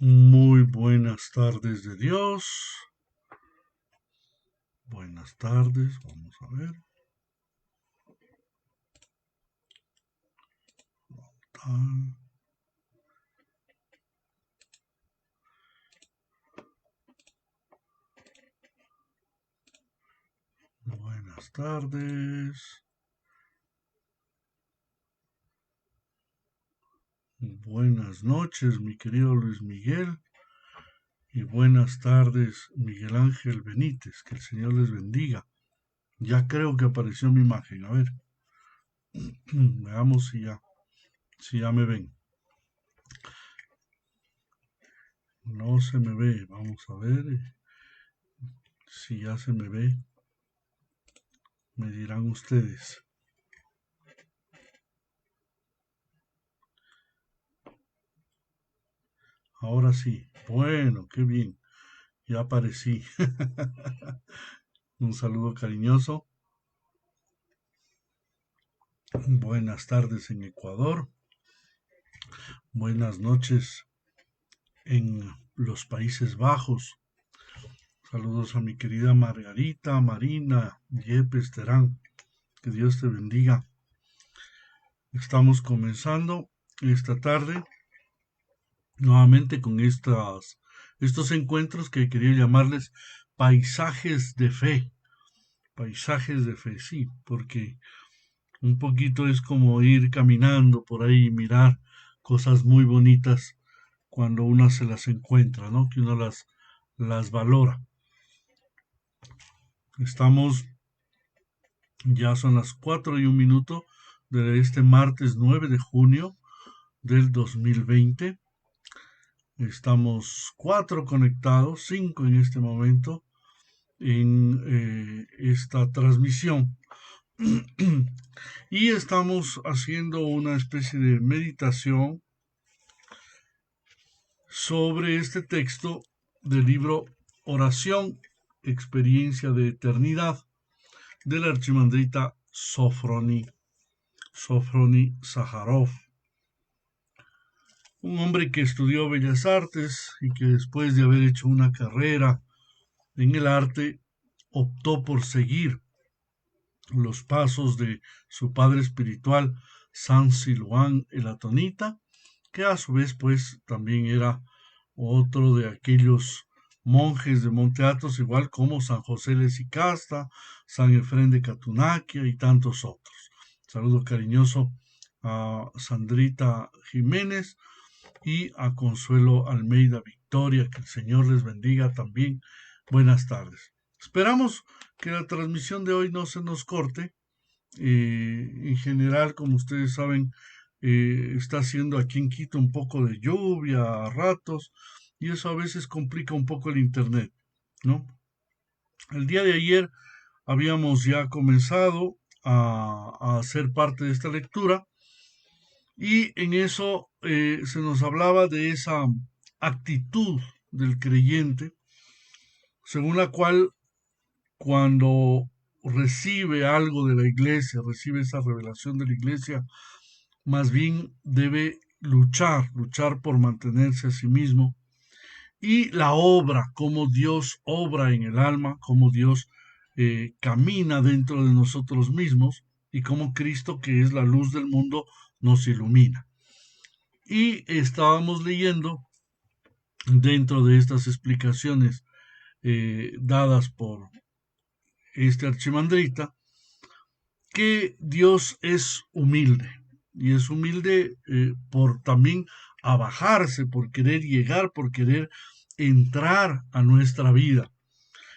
Muy buenas tardes de Dios. Buenas tardes, vamos a ver. Tal. Buenas tardes. Buenas noches, mi querido Luis Miguel. Y buenas tardes, Miguel Ángel Benítez. Que el Señor les bendiga. Ya creo que apareció mi imagen. A ver, veamos si ya me ven. No se me ve. Vamos a ver si ya se me ve. Me dirán ustedes. Ahora sí. Bueno, qué bien. Ya aparecí. Un saludo cariñoso. Buenas tardes en Ecuador. Buenas noches en los Países Bajos. Saludos a mi querida Margarita, Marina, Yepes, Terán. Que Dios te bendiga. Estamos comenzando esta tarde nuevamente con estos encuentros que quería llamarles paisajes de fe. Paisajes de fe, sí, porque un poquito es como ir caminando por ahí y mirar cosas muy bonitas cuando uno se las encuentra, ¿no? Que uno las valora. Estamos, ya son las 4:01 de este martes 9 de junio del 2020. Estamos 4 conectados, 5 en este momento, en esta transmisión. Y estamos haciendo una especie de meditación sobre este texto del libro Oración, Experiencia de Eternidad, del archimandrita Sofroni Sájarov, un hombre que estudió Bellas Artes y que después de haber hecho una carrera en el arte optó por seguir los pasos de su padre espiritual, San Siluán el Atonita, que a su vez pues también era otro de aquellos monjes de Monte Athos, igual como San José Lesicasta, San Efrén de Catunaquia y tantos otros. Saludo cariñoso a Sandrita Jiménez y a Consuelo Almeida Victoria, que el Señor les bendiga también. Buenas tardes. Esperamos que la transmisión de hoy no se nos corte. En general, como ustedes saben, está haciendo aquí en Quito un poco de lluvia a ratos y eso a veces complica un poco el internet, ¿no? El día de ayer habíamos ya comenzado a hacer parte de esta lectura y en eso se nos hablaba de esa actitud del creyente, según la cual cuando recibe algo de la iglesia, recibe esa revelación de la iglesia, más bien debe luchar por mantenerse a sí mismo. Y la obra, cómo Dios obra en el alma, cómo Dios camina dentro de nosotros mismos y cómo Cristo, que es la luz del mundo, nos ilumina. Y estábamos leyendo dentro de estas explicaciones dadas por este archimandrita, que Dios es humilde y es humilde por también abajarse, por querer llegar, por querer entrar a nuestra vida.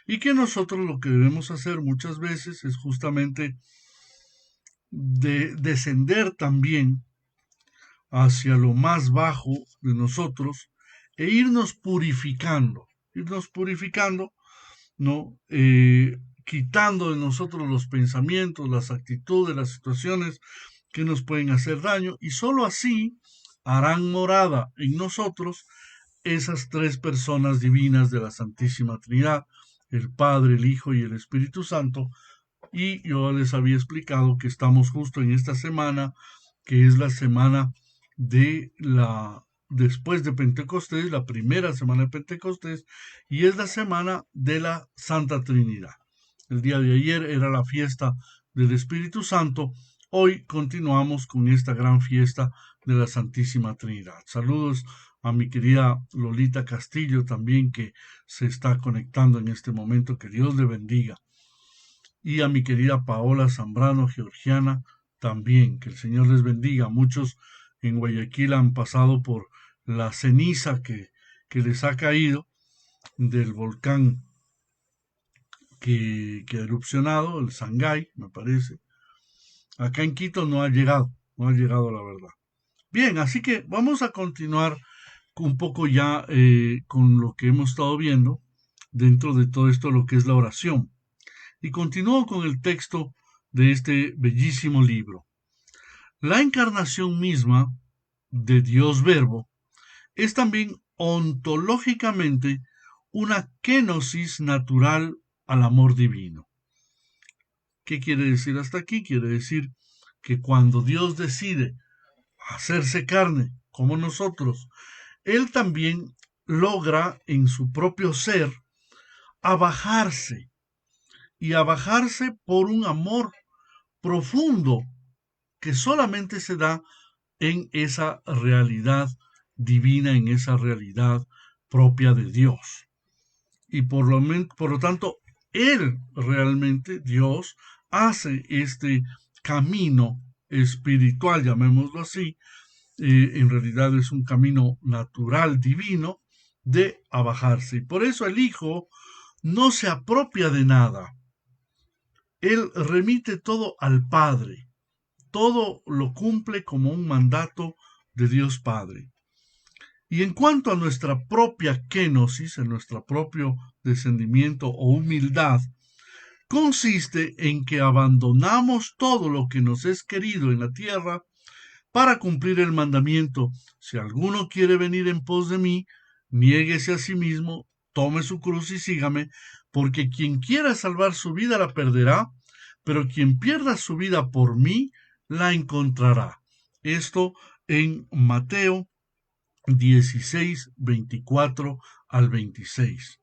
Y que nosotros lo que debemos hacer muchas veces es justamente descender también hacia lo más bajo de nosotros e irnos purificando, ¿no? Quitando de nosotros los pensamientos, las actitudes, las situaciones que nos pueden hacer daño y sólo así harán morada en nosotros esas tres personas divinas de la Santísima Trinidad, el Padre, el Hijo y el Espíritu Santo. Y yo les había explicado que estamos justo en esta semana, que es la semana de después de Pentecostés, la primera semana de Pentecostés, y es la semana de la Santa Trinidad. El día de ayer era la fiesta del Espíritu Santo. Hoy continuamos con esta gran fiesta de la Santísima Trinidad. Saludos a mi querida Lolita Castillo también, que se está conectando en este momento. Que Dios le bendiga. Y a mi querida Paola Zambrano, georgiana, también. Que el Señor les bendiga. Muchos en Guayaquil han pasado por la ceniza que les ha caído del volcán que ha erupcionado, el Sangay, me parece. Acá en Quito no ha llegado la verdad. Bien, así que vamos a continuar un poco ya con lo que hemos estado viendo dentro de todo esto, lo que es la oración. Y continúo con el texto de este bellísimo libro. La encarnación misma de Dios Verbo es también ontológicamente una kenosis natural al amor divino. ¿Qué quiere decir hasta aquí? Quiere decir que cuando Dios decide hacerse carne como nosotros, Él también logra en su propio ser abajarse y abajarse por un amor profundo que solamente se da en esa realidad divina, en esa realidad propia de Dios. Y por lo tanto, Él realmente, Dios, hace este camino espiritual, llamémoslo así, en realidad es un camino natural, divino, de abajarse. Y por eso el Hijo no se apropia de nada. Él remite todo al Padre. Todo lo cumple como un mandato de Dios Padre. Y en cuanto a nuestra propia kenosis, en nuestro propio descendimiento o humildad, consiste en que abandonamos todo lo que nos es querido en la tierra para cumplir el mandamiento: si alguno quiere venir en pos de mí, niéguese a sí mismo, tome su cruz y sígame, porque quien quiera salvar su vida la perderá, pero quien pierda su vida por mí la encontrará. Esto en Mateo 16, 24 al 26.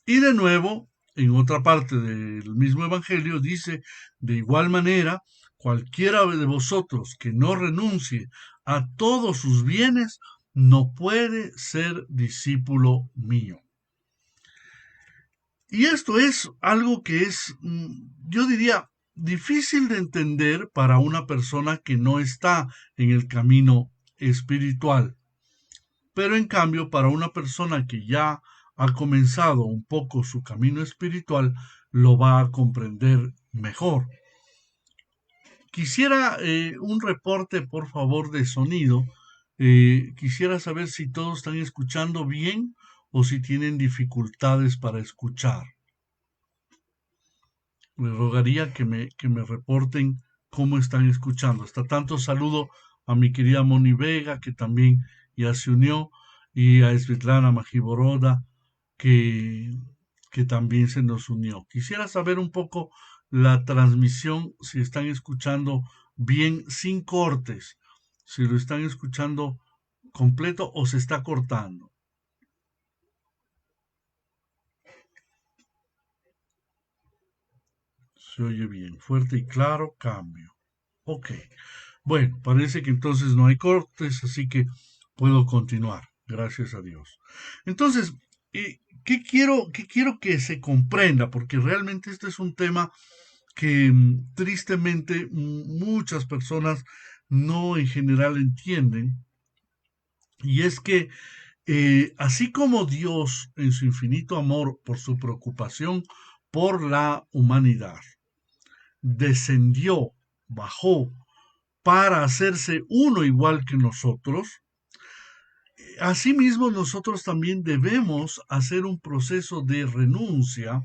Y de nuevo, en otra parte del mismo Evangelio dice: de igual manera, cualquiera de vosotros que no renuncie a todos sus bienes no puede ser discípulo mío. Y esto es algo que es, yo diría, difícil de entender para una persona que no está en el camino espiritual. Pero en cambio, para una persona que ya ha comenzado un poco su camino espiritual, lo va a comprender mejor. Quisiera un reporte, por favor, de sonido. Quisiera saber si todos están escuchando bien o si tienen dificultades para escuchar. Les rogaría que me reporten cómo están escuchando. Hasta tanto saludo a mi querida Moni Vega, que también ya se unió, y a Svetlana Majiboroda, que también se nos unió. Quisiera saber un poco la transmisión, si están escuchando bien sin cortes, si lo están escuchando completo o se está cortando. Se oye bien, fuerte y claro, cambio. Ok. Bueno, parece que entonces no hay cortes, así que puedo continuar. Gracias a Dios. Entonces, qué quiero que se comprenda? Porque realmente este es un tema que tristemente muchas personas no en general entienden. Y es que así como Dios en su infinito amor por su preocupación por la humanidad descendió, bajó para hacerse uno igual que nosotros, asimismo nosotros también debemos hacer un proceso de renuncia,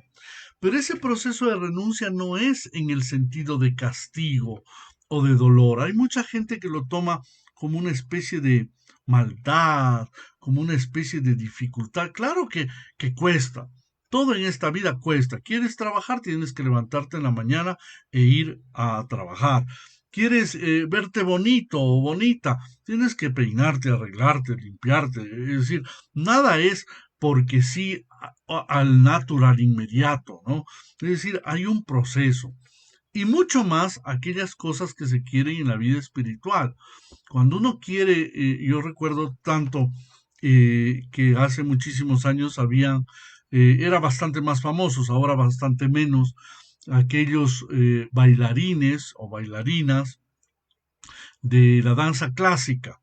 pero ese proceso de renuncia no es en el sentido de castigo o de dolor. Hay mucha gente que lo toma como una especie de maldad, como una especie de dificultad. Claro que cuesta. Todo en esta vida cuesta. ¿Quieres trabajar? Tienes que levantarte en la mañana e ir a trabajar. quieres verte bonito o bonita, tienes que peinarte, arreglarte, limpiarte. Es decir, nada es porque sí al natural inmediato, ¿no? Es decir, hay un proceso. Y mucho más aquellas cosas que se quieren en la vida espiritual. Cuando uno quiere, yo recuerdo tanto que hace muchísimos años era bastante más famosos, ahora bastante menos, aquellos bailarines o bailarinas de la danza clásica.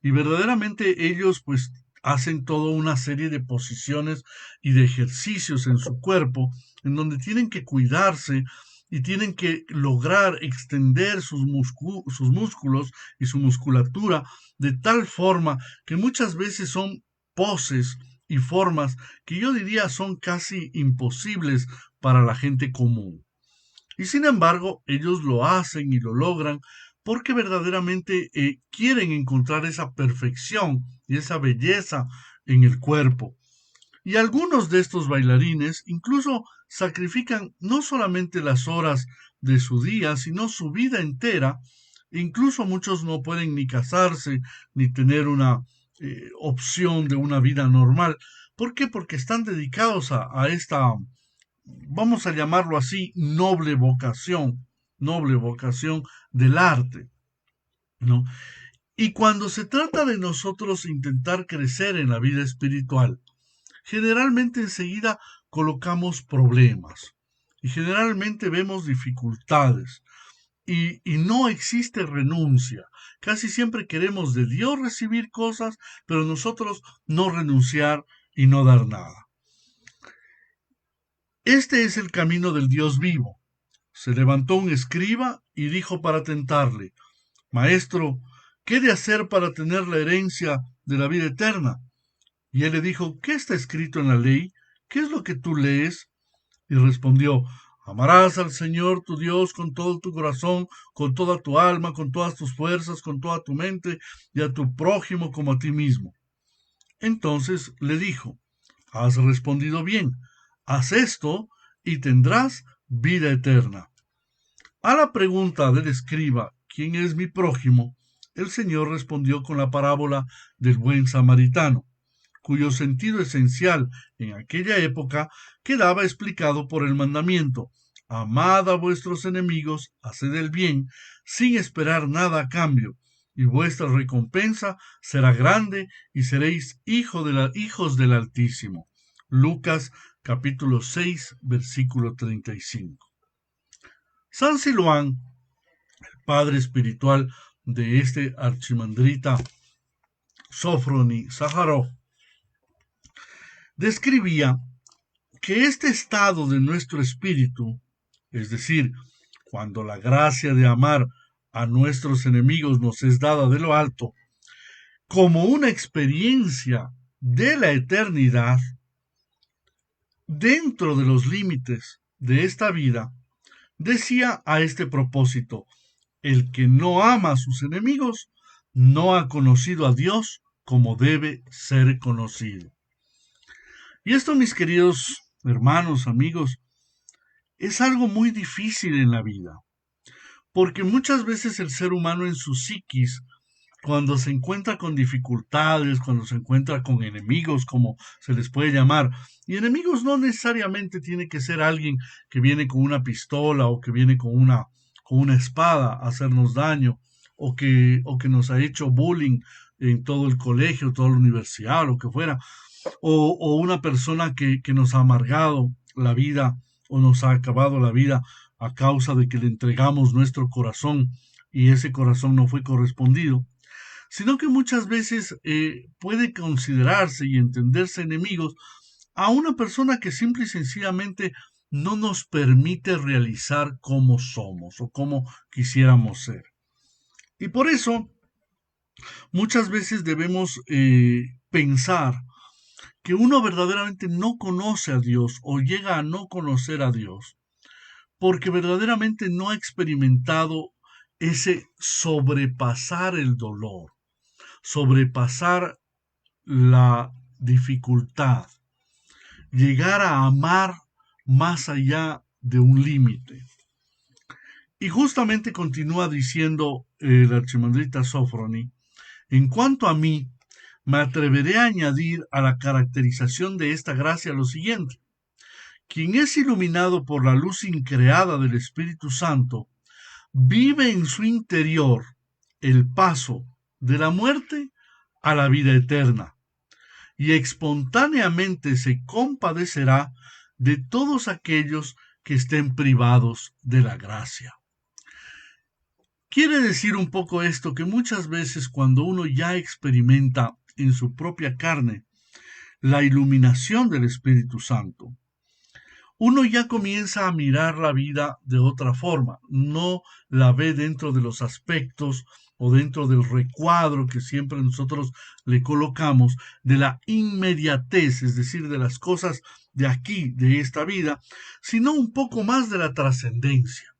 Y verdaderamente ellos pues hacen toda una serie de posiciones y de ejercicios en su cuerpo en donde tienen que cuidarse y tienen que lograr extender sus músculos y su musculatura de tal forma que muchas veces son poses y formas que yo diría son casi imposibles para la gente común. Y sin embargo, ellos lo hacen y lo logran porque verdaderamente quieren encontrar esa perfección y esa belleza en el cuerpo. Y algunos de estos bailarines incluso sacrifican no solamente las horas de su día, sino su vida entera. Incluso muchos no pueden ni casarse ni tener una opción de una vida normal. ¿Por qué? Porque están dedicados a esta, vamos a llamarlo así, noble vocación del arte, ¿no? Y cuando se trata de nosotros intentar crecer en la vida espiritual, generalmente enseguida colocamos problemas y generalmente vemos dificultades y no existe renuncia. Casi siempre queremos de Dios recibir cosas, pero nosotros no renunciar y no dar nada. Este es el camino del Dios vivo. Se levantó un escriba y dijo para tentarle: Maestro, ¿qué he de hacer para tener la herencia de la vida eterna? Y él le dijo: ¿Qué está escrito en la ley? ¿Qué es lo que tú lees? Y respondió: Amarás al Señor tu Dios con todo tu corazón, con toda tu alma, con todas tus fuerzas, con toda tu mente, y a tu prójimo como a ti mismo. Entonces le dijo: Has respondido bien, haz esto y tendrás vida eterna. A la pregunta del escriba, ¿quién es mi prójimo?, el Señor respondió con la parábola del buen samaritano, cuyo sentido esencial en aquella época quedaba explicado por el mandamiento: Amad a vuestros enemigos, haced el bien, sin esperar nada a cambio, y vuestra recompensa será grande y seréis hijos del Altísimo. Lucas capítulo 6, versículo 35. San Siloán, padre espiritual de este archimandrita Sofroni Sájarov, describía que este estado de nuestro espíritu, es decir, cuando la gracia de amar a nuestros enemigos nos es dada de lo alto, como una experiencia de la eternidad, dentro de los límites de esta vida, decía a este propósito: el que no ama a sus enemigos no ha conocido a Dios como debe ser conocido. Y esto, mis queridos hermanos, amigos, es algo muy difícil en la vida, porque muchas veces el ser humano en su psiquis, cuando se encuentra con dificultades, cuando se encuentra con enemigos, como se les puede llamar, y enemigos no necesariamente tiene que ser alguien que viene con una pistola o que viene con una espada a hacernos daño, o que nos ha hecho bullying en todo el colegio, toda la universidad, lo que fuera, o una persona que nos ha amargado la vida o nos ha acabado la vida a causa de que le entregamos nuestro corazón y ese corazón no fue correspondido, sino que muchas veces puede considerarse y entenderse enemigos a una persona que simple y sencillamente no nos permite realizar como somos o como quisiéramos ser. Y por eso muchas veces debemos pensar que uno verdaderamente no conoce a Dios o llega a no conocer a Dios porque verdaderamente no ha experimentado ese sobrepasar el dolor, sobrepasar la dificultad, llegar a amar más allá de un límite. Y justamente continúa diciendo el archimandrita Sophrony, en cuanto a mí, me atreveré a añadir a la caracterización de esta gracia lo siguiente. Quien es iluminado por la luz increada del Espíritu Santo, vive en su interior el paso de la muerte a la vida eterna y espontáneamente se compadecerá de todos aquellos que estén privados de la gracia. Quiere decir un poco esto que muchas veces cuando uno ya experimenta en su propia carne la iluminación del Espíritu Santo, uno ya comienza a mirar la vida de otra forma, no la ve dentro de los aspectos o dentro del recuadro que siempre nosotros le colocamos de la inmediatez, es decir, de las cosas de aquí, de esta vida, sino un poco más de la trascendencia.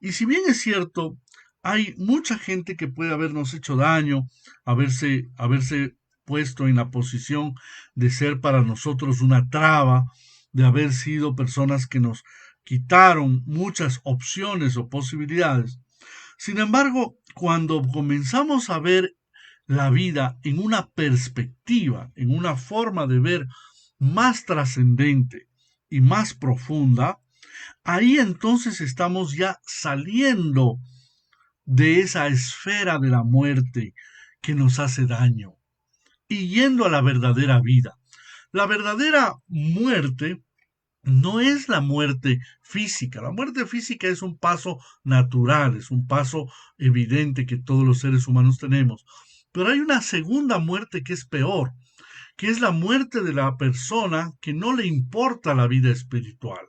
Y si bien es cierto, hay mucha gente que puede habernos hecho daño, haberse puesto en la posición de ser para nosotros una traba, de haber sido personas que nos quitaron muchas opciones o posibilidades. Sin embargo, cuando comenzamos a ver la vida en una perspectiva, en una forma de ver más trascendente y más profunda, ahí entonces estamos ya saliendo de esa esfera de la muerte que nos hace daño y yendo a la verdadera vida. La verdadera muerte no es la muerte física. La muerte física es un paso natural, es un paso evidente que todos los seres humanos tenemos. Pero hay una segunda muerte que es peor, que es la muerte de la persona que no le importa la vida espiritual.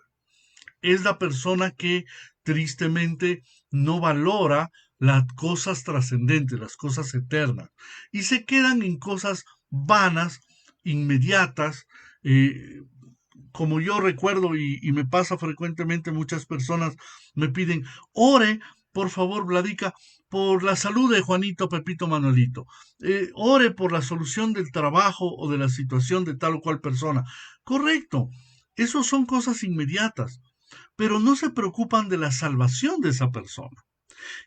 Es la persona que tristemente no valora las cosas trascendentes, las cosas eternas, y se quedan en cosas vanas, inmediatas, como yo recuerdo y me pasa frecuentemente, muchas personas me piden, ore, por favor, Vladica, por la salud de Juanito, Pepito, Manuelito. Ore por la solución del trabajo o de la situación de tal o cual persona. Correcto, eso son cosas inmediatas, pero no se preocupan de la salvación de esa persona.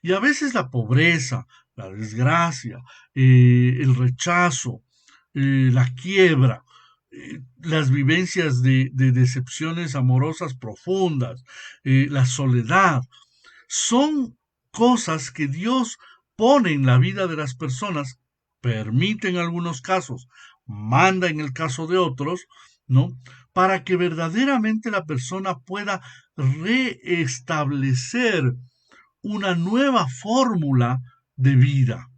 Y a veces la pobreza, la desgracia, el rechazo, la quiebra, las vivencias de decepciones amorosas profundas, la soledad, son cosas que Dios pone en la vida de las personas, permite en algunos casos, manda en el caso de otros, ¿no? Para que verdaderamente la persona pueda reestablecer una nueva fórmula de vida,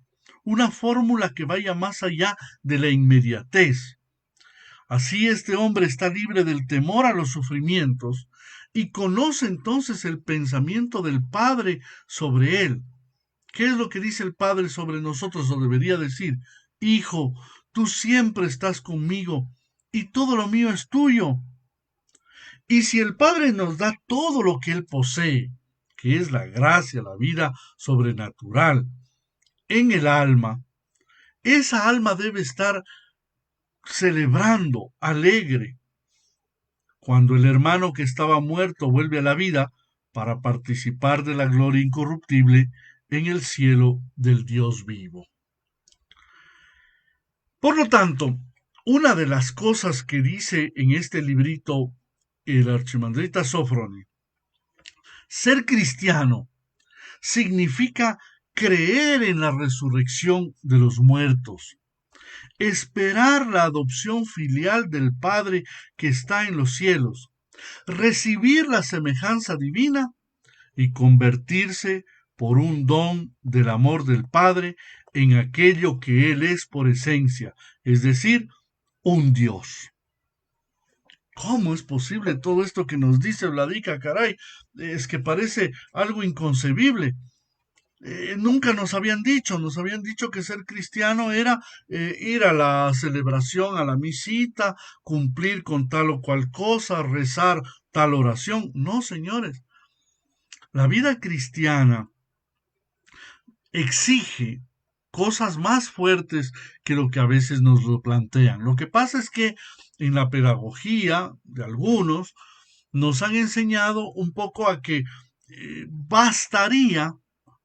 una fórmula que vaya más allá de la inmediatez. Así este hombre está libre del temor a los sufrimientos y conoce entonces el pensamiento del Padre sobre él. ¿Qué es lo que dice el Padre sobre nosotros? O debería decir, Hijo, tú siempre estás conmigo y todo lo mío es tuyo. Y si el Padre nos da todo lo que Él posee, que es la gracia, la vida sobrenatural, en el alma, esa alma debe estar celebrando, alegre, cuando el hermano que estaba muerto vuelve a la vida para participar de la gloria incorruptible en el cielo del Dios vivo. Por lo tanto, una de las cosas que dice en este librito el archimandrita Sophrony, ser cristiano significa creer en la resurrección de los muertos, esperar la adopción filial del Padre que está en los cielos, recibir la semejanza divina y convertirse por un don del amor del Padre en aquello que Él es por esencia, es decir, un Dios. ¿Cómo es posible todo esto que nos dice Vladica, caray? Es que parece algo inconcebible. Nunca nos habían dicho que ser cristiano era ir a la celebración, a la misita, cumplir con tal o cual cosa, rezar tal oración. No, señores, la vida cristiana exige cosas más fuertes que lo que a veces nos lo plantean. Lo que pasa es que en la pedagogía de algunos nos han enseñado un poco a que bastaría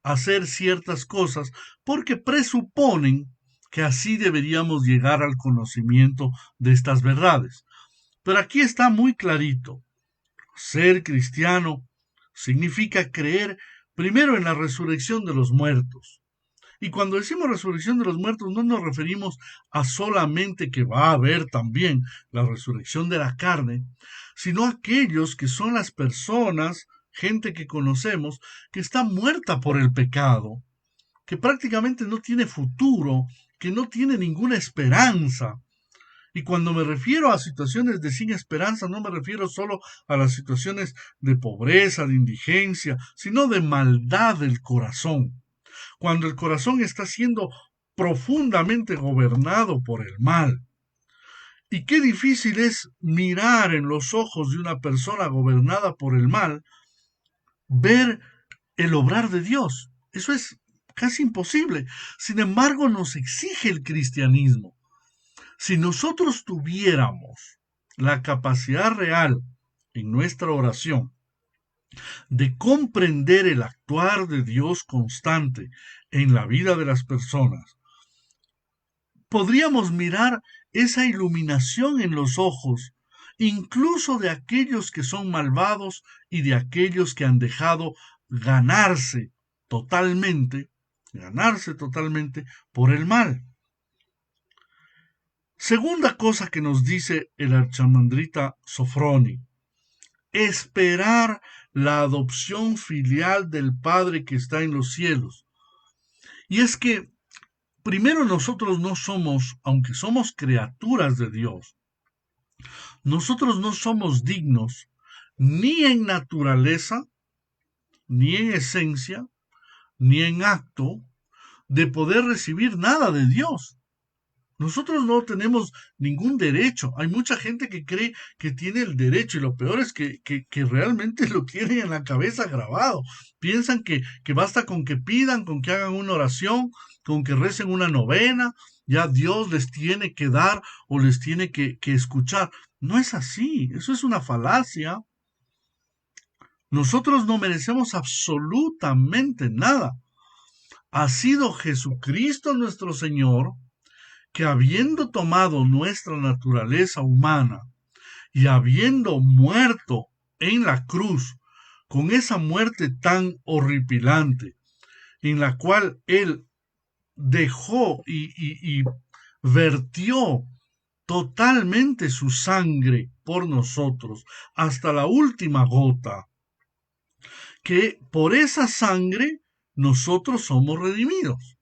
hacer ciertas cosas porque presuponen que así deberíamos llegar al conocimiento de estas verdades. Pero aquí está muy clarito. Ser cristiano significa creer primero en la resurrección de los muertos. Y cuando decimos resurrección de los muertos no nos referimos a solamente que va a haber también la resurrección de la carne, sino a aquellos que son las personas, gente que conocemos, que está muerta por el pecado, que prácticamente no tiene futuro, que no tiene ninguna esperanza. Y cuando me refiero a situaciones de sin esperanza, no me refiero solo a las situaciones de pobreza, de indigencia, sino de maldad del corazón. Cuando el corazón está siendo profundamente gobernado por el mal. Y qué difícil es mirar en los ojos de una persona gobernada por el mal, ver el obrar de Dios. Eso es casi imposible. Sin embargo, nos exige el cristianismo. Si nosotros tuviéramos la capacidad real en nuestra oración de comprender el actuar de Dios constante en la vida de las personas, podríamos mirar esa iluminación en los ojos, incluso de aquellos que son malvados y de aquellos que han dejado totalmente, ganarse totalmente por el mal. Segunda cosa que nos dice el archamandrita Sofroni, esperar la adopción filial del Padre que está en los cielos. Y es que primero nosotros no somos, aunque somos criaturas de Dios, nosotros no somos dignos ni en naturaleza, ni en esencia, ni en acto de poder recibir nada de Dios. Nosotros no tenemos ningún derecho. Hay mucha gente que cree que tiene el derecho y lo peor es que realmente lo tienen en la cabeza grabado. Piensan que basta con que pidan, con que hagan una oración, con que recen una novena, ya Dios les tiene que dar o les tiene que escuchar. No es así, eso es una falacia. Nosotros no merecemos absolutamente nada. Ha sido Jesucristo nuestro Señor que habiendo tomado nuestra naturaleza humana y habiendo muerto en la cruz, con esa muerte tan horripilante, en la cual Él dejó y vertió totalmente su sangre por nosotros, hasta la última gota, que por esa sangre nosotros somos redimidos.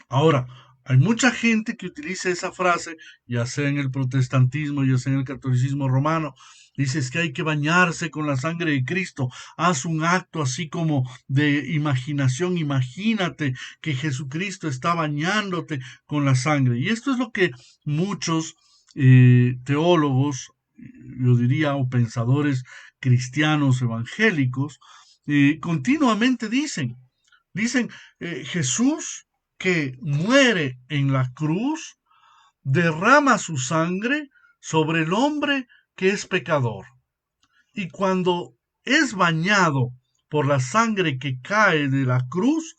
Ahora, hay mucha gente que utiliza esa frase, ya sea en el protestantismo, ya sea en el catolicismo romano, dices que hay que bañarse con la sangre de Cristo. Haz un acto así como de imaginación, imagínate que Jesucristo está bañándote con la sangre. Y esto es lo que muchos teólogos, yo diría, o pensadores cristianos evangélicos, continuamente dicen. Dicen, Jesús que muere en la cruz, derrama su sangre sobre el hombre que es pecador. Y cuando es bañado por la sangre que cae de la cruz,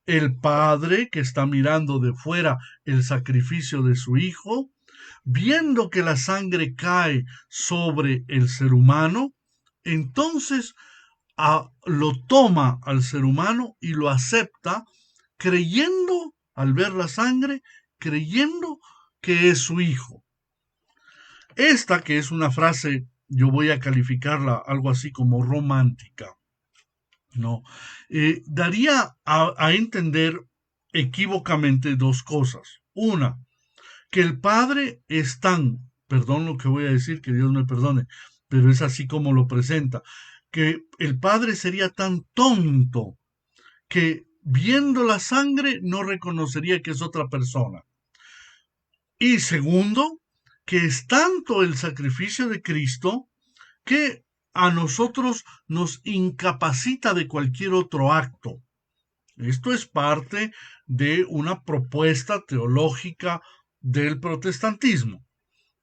el Padre que está mirando de fuera el sacrificio de su Hijo, viendo que la sangre cae sobre el ser humano, entonces lo toma al ser humano y lo acepta creyendo, al ver la sangre, creyendo que es su hijo. Esta, que es una frase, yo voy a calificarla algo así como romántica, ¿no? Daría a entender equívocamente dos cosas. Una, que el Padre es tan, perdón lo que voy a decir, que Dios me perdone, pero es así como lo presenta, que el Padre sería tan tonto que viendo la sangre no reconocería que es otra persona. Y segundo, que es tanto el sacrificio de Cristo que a nosotros nos incapacita de cualquier otro acto. Esto es parte de una propuesta teológica del protestantismo.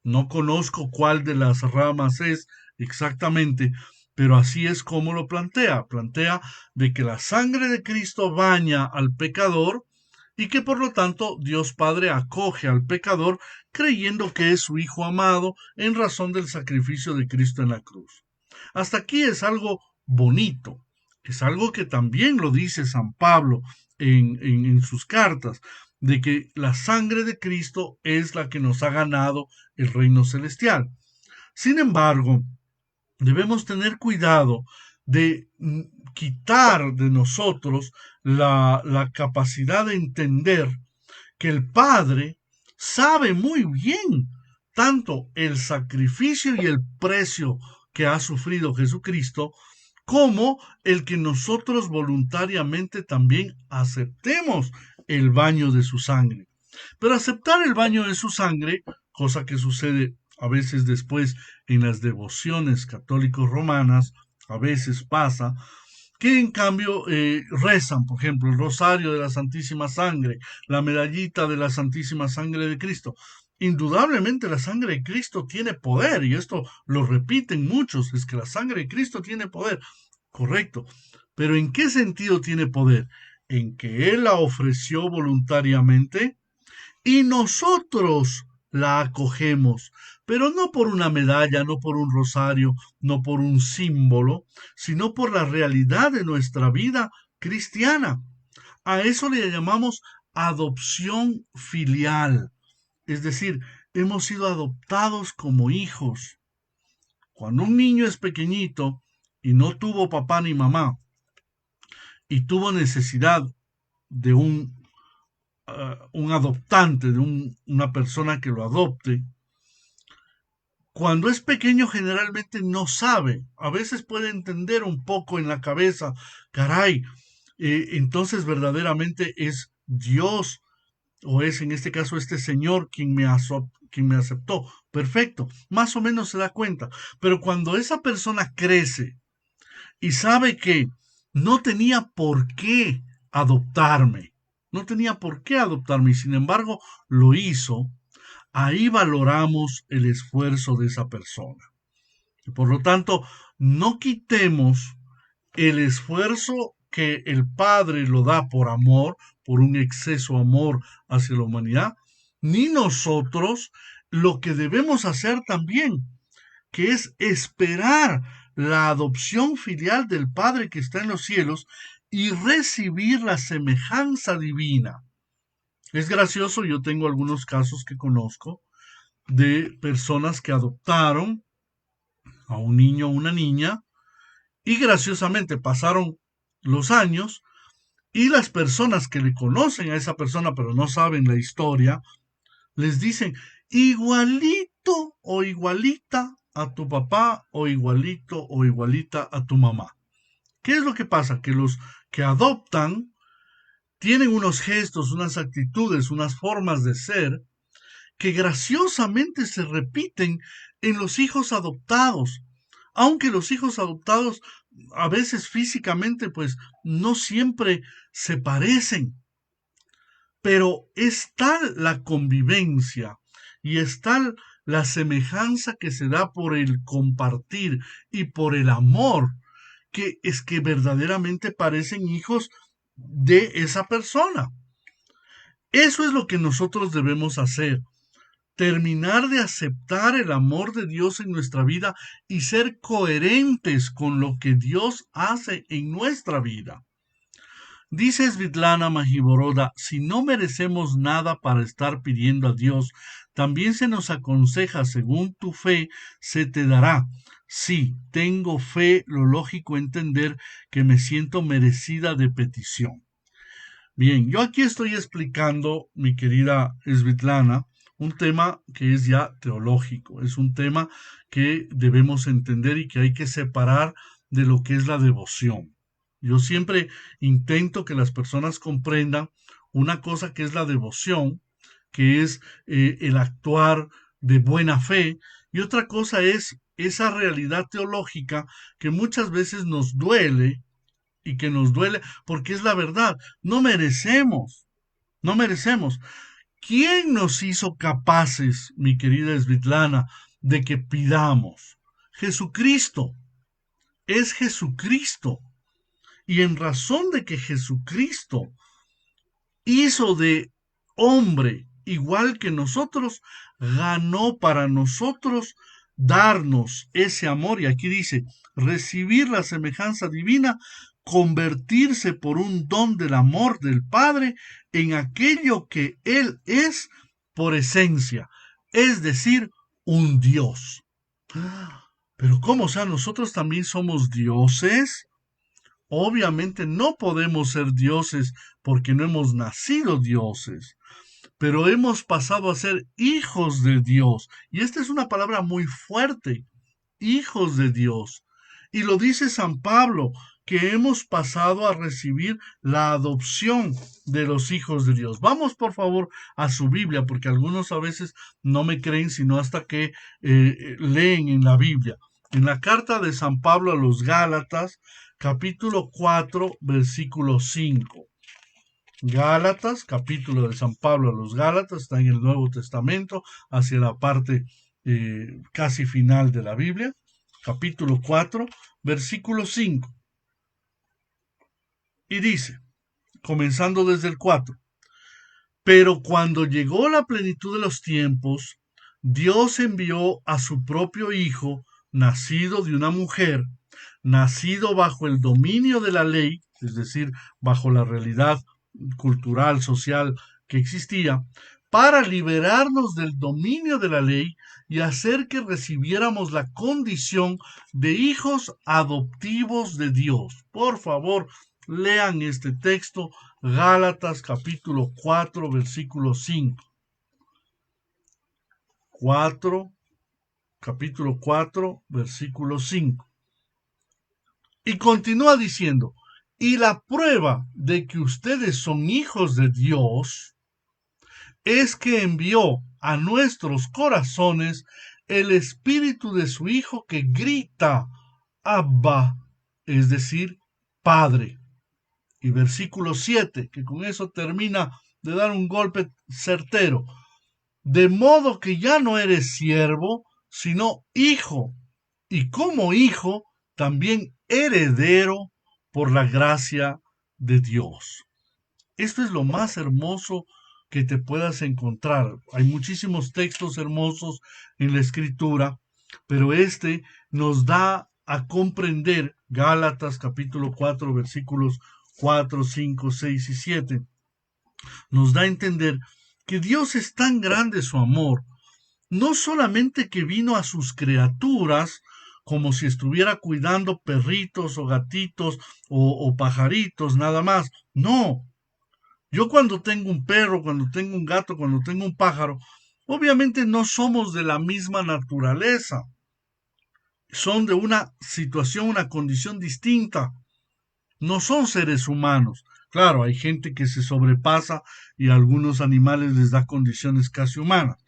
No conozco cuál de las ramas es exactamente, pero así es como lo plantea. Plantea de que la sangre de Cristo baña al pecador y que por lo tanto Dios Padre acoge al pecador creyendo que es su Hijo amado en razón del sacrificio de Cristo en la cruz. Hasta aquí es algo bonito, es algo que también lo dice San Pablo en sus cartas, de que la sangre de Cristo es la que nos ha ganado el reino celestial. Sin embargo, debemos tener cuidado de quitar de nosotros la capacidad de entender que el Padre sabe muy bien tanto el sacrificio y el precio que ha sufrido Jesucristo, como el que nosotros voluntariamente también aceptemos el baño de su sangre. Pero aceptar el baño de su sangre, cosa que sucede a veces después en las devociones católicos romanas, a veces pasa, que en cambio rezan, por ejemplo, el rosario de la Santísima Sangre, la medallita de la Santísima Sangre de Cristo. Indudablemente la sangre de Cristo tiene poder, y esto lo repiten muchos, es que la sangre de Cristo tiene poder, correcto. Pero ¿en qué sentido tiene poder? En que Él la ofreció voluntariamente y nosotros la acogemos, pero no por una medalla, no por un rosario, no por un símbolo, sino por la realidad de nuestra vida cristiana. A eso le llamamos adopción filial, es decir, hemos sido adoptados como hijos. Cuando un niño es pequeñito y no tuvo papá ni mamá y tuvo necesidad de un adoptante, de una persona que lo adopte, cuando es pequeño generalmente no sabe, a veces puede entender un poco en la cabeza, caray, entonces verdaderamente es Dios o es en este caso este Señor quien me aceptó. Perfecto, más o menos se da cuenta. Pero cuando esa persona crece y sabe que no tenía por qué adoptarme, no tenía por qué adoptarme y sin embargo lo hizo, ahí valoramos el esfuerzo de esa persona. Y por lo tanto, no quitemos el esfuerzo que el Padre lo da por amor, por un exceso amor hacia la humanidad, ni nosotros lo que debemos hacer también, que es esperar la adopción filial del Padre que está en los cielos y recibir la semejanza divina. Es gracioso, yo tengo algunos casos que conozco de personas que adoptaron a un niño o una niña y graciosamente pasaron los años y las personas que le conocen a esa persona pero no saben la historia, les dicen igualito o igualita a tu papá o igualito o igualita a tu mamá. ¿Qué es lo que pasa? Que los que adoptan tienen unos gestos, unas actitudes, unas formas de ser que graciosamente se repiten en los hijos adoptados, aunque los hijos adoptados a veces físicamente pues no siempre se parecen, pero es tal la convivencia y es tal la semejanza que se da por el compartir y por el amor, que es que verdaderamente parecen hijos de esa persona. Eso es lo que nosotros debemos hacer, terminar de aceptar el amor de Dios en nuestra vida y ser coherentes con lo que Dios hace en nuestra vida. Dice Svitlana Majiboroda, si no merecemos nada para estar pidiendo a Dios, también se nos aconseja, según tu fe, se te dará. Sí, tengo fe, lo lógico entender que me siento merecida de petición. Bien, yo aquí estoy explicando, mi querida Svitlana, un tema que es ya teológico, es un tema que debemos entender y que hay que separar de lo que es la devoción. Yo siempre intento que las personas comprendan una cosa que es la devoción, que es el actuar de buena fe, y otra cosa es esa realidad teológica que muchas veces nos duele y que nos duele porque es la verdad. No merecemos, no merecemos. ¿Quién nos hizo capaces, mi querida Svitlana, de que pidamos? Jesucristo. es Jesucristo. Y en razón de que Jesucristo hizo de hombre igual que nosotros, ganó para nosotros darnos ese amor. Y aquí dice, recibir la semejanza divina, convertirse por un don del amor del Padre en aquello que Él es por esencia, es decir, un Dios. Pero ¿cómo? O sea, nosotros también somos dioses. Obviamente no podemos ser dioses porque no hemos nacido dioses, pero hemos pasado a ser hijos de Dios. Y esta es una palabra muy fuerte, hijos de Dios. Y lo dice San Pablo, que hemos pasado a recibir la adopción de los hijos de Dios. Vamos por favor a su Biblia, porque algunos a veces no me creen sino hasta que leen en la Biblia. En la carta de San Pablo a los Gálatas, capítulo 4, versículo 5. Gálatas, capítulo de San Pablo a los Gálatas, está en el Nuevo Testamento, hacia la parte casi final de la Biblia, capítulo 4, versículo 5. Y dice, comenzando desde el 4, pero cuando llegó la plenitud de los tiempos, Dios envió a su propio Hijo, nacido de una mujer, nacido bajo el dominio de la ley, es decir, bajo la realidad cultural, social que existía, para liberarnos del dominio de la ley y hacer que recibiéramos la condición de hijos adoptivos de Dios. Por favor, lean este texto, Gálatas capítulo 4, versículo 5. 4, capítulo 4, versículo 5. Y continúa diciendo, y la prueba de que ustedes son hijos de Dios es que envió a nuestros corazones el espíritu de su Hijo que grita, Abba, es decir, Padre. Y versículo 7, que con eso termina de dar un golpe certero. De modo que ya no eres siervo, sino hijo, y como hijo, también heredero por la gracia de Dios. Esto es lo más hermoso que te puedas encontrar. Hay muchísimos textos hermosos en la Escritura, pero este nos da a comprender Gálatas capítulo 4 versículos 4, 5, 6 y 7. Nos da a entender que Dios es tan grande su amor, no solamente que vino a sus criaturas como si estuviera cuidando perritos o gatitos o pajaritos, nada más. No, yo cuando tengo un perro, cuando tengo un gato, cuando tengo un pájaro, obviamente no somos de la misma naturaleza. Son de una situación, una condición distinta. No son seres humanos. Claro, hay gente que se sobrepasa y a algunos animales les da condiciones casi humanas,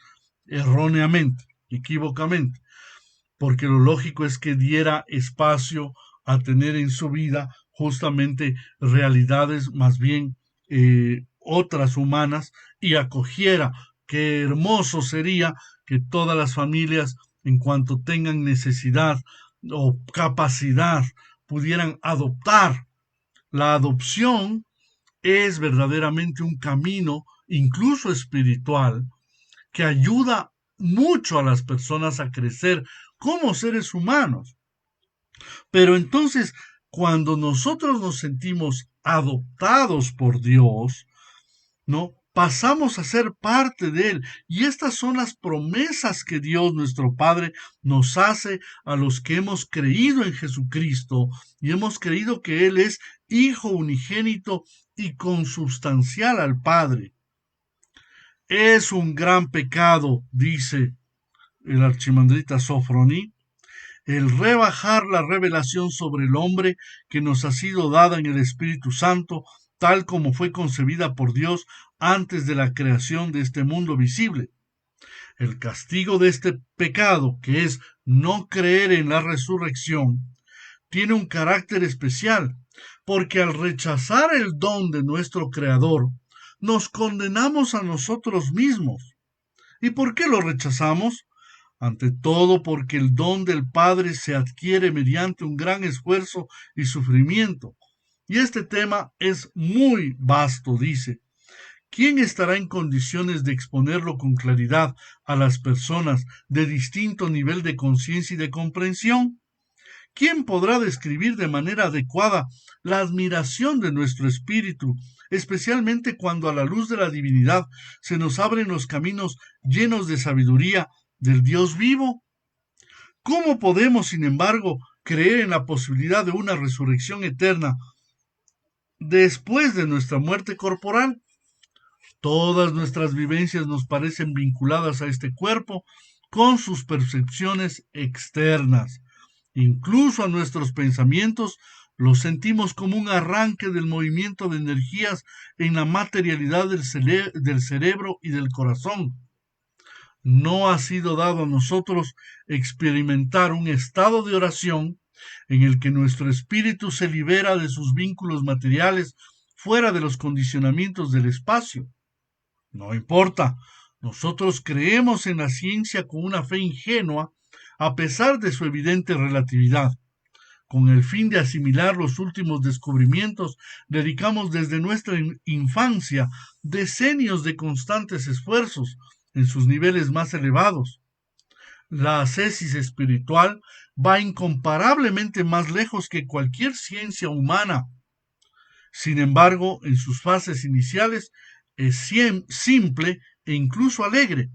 erróneamente, equívocamente, porque lo lógico es que diera espacio a tener en su vida justamente realidades más bien otras humanas y acogiera. Qué hermoso sería que todas las familias, en cuanto tengan necesidad o capacidad, pudieran adoptar. La adopción es verdaderamente un camino, incluso espiritual, que ayuda mucho a las personas a crecer como seres humanos. Pero entonces, cuando nosotros nos sentimos adoptados por Dios, ¿no? Pasamos a ser parte de Él. Y estas son las promesas que Dios nuestro Padre nos hace a los que hemos creído en Jesucristo y hemos creído que Él es Hijo unigénito y consubstancial al Padre. Es un gran pecado, dice el archimandrita Sofroní, el rebajar la revelación sobre el hombre que nos ha sido dada en el Espíritu Santo, tal como fue concebida por Dios antes de la creación de este mundo visible. El castigo de este pecado, que es no creer en la resurrección, tiene un carácter especial, porque al rechazar el don de nuestro Creador, nos condenamos a nosotros mismos. ¿Y por qué lo rechazamos? ante todo porque el don del Padre se adquiere mediante un gran esfuerzo y sufrimiento. Y este tema es muy vasto, dice. ¿Quién estará en condiciones de exponerlo con claridad a las personas de distinto nivel de conciencia y de comprensión? ¿Quién podrá describir de manera adecuada la admiración de nuestro espíritu, especialmente cuando a la luz de la divinidad se nos abren los caminos llenos de sabiduría del Dios vivo? ¿Cómo podemos, sin embargo, creer en la posibilidad de una resurrección eterna después de nuestra muerte corporal? Todas nuestras vivencias nos parecen vinculadas a este cuerpo con sus percepciones externas. Incluso a nuestros pensamientos los sentimos como un arranque del movimiento de energías en la materialidad del cerebro y del corazón. No ha sido dado a nosotros experimentar un estado de oración en el que nuestro espíritu se libera de sus vínculos materiales fuera de los condicionamientos del espacio. No importa, nosotros creemos en la ciencia con una fe ingenua a pesar de su evidente relatividad. Con el fin de asimilar los últimos descubrimientos, dedicamos desde nuestra infancia decenios de constantes esfuerzos en sus niveles más elevados. La ascesis espiritual va incomparablemente más lejos que cualquier ciencia humana. Sin embargo, en sus fases iniciales es simple e incluso alegre.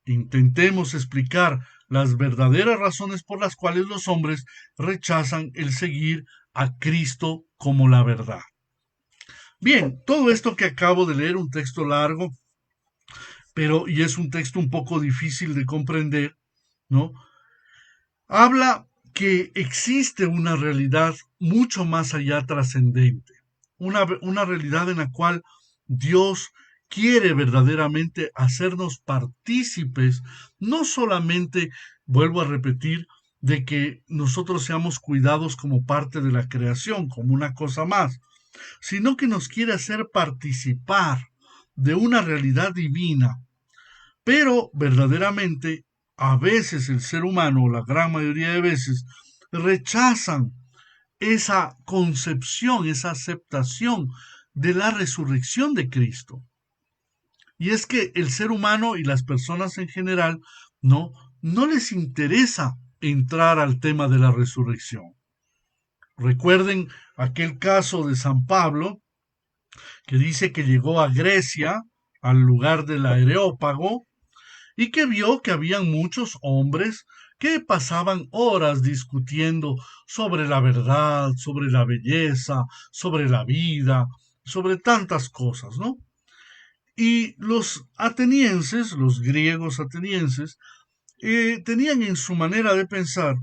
Intentemos explicar las verdaderas razones por las cuales los hombres rechazan el seguir a Cristo como la verdad. Bien, todo esto que acabo de leer, un texto largo, y es un texto un poco difícil de comprender, ¿no? Habla que existe una realidad mucho más allá trascendente, una realidad en la cual Dios quiere verdaderamente hacernos partícipes, no solamente, vuelvo a repetir, de que nosotros seamos cuidados como parte de la creación, como una cosa más, sino que nos quiere hacer participar de una realidad divina. Pero verdaderamente, a veces el ser humano, la gran mayoría de veces, rechazan esa concepción, esa aceptación de la resurrección de Cristo. Y es que el ser humano y las personas en general no les interesa entrar al tema de la resurrección. Recuerden aquel caso de San Pablo, que dice que llegó a Grecia, al lugar del Areópago, y que vio que habían muchos hombres que pasaban horas discutiendo sobre la verdad, sobre la belleza, sobre la vida, sobre tantas cosas, ¿no? Y los atenienses, los griegos atenienses, tenían en su manera de pensar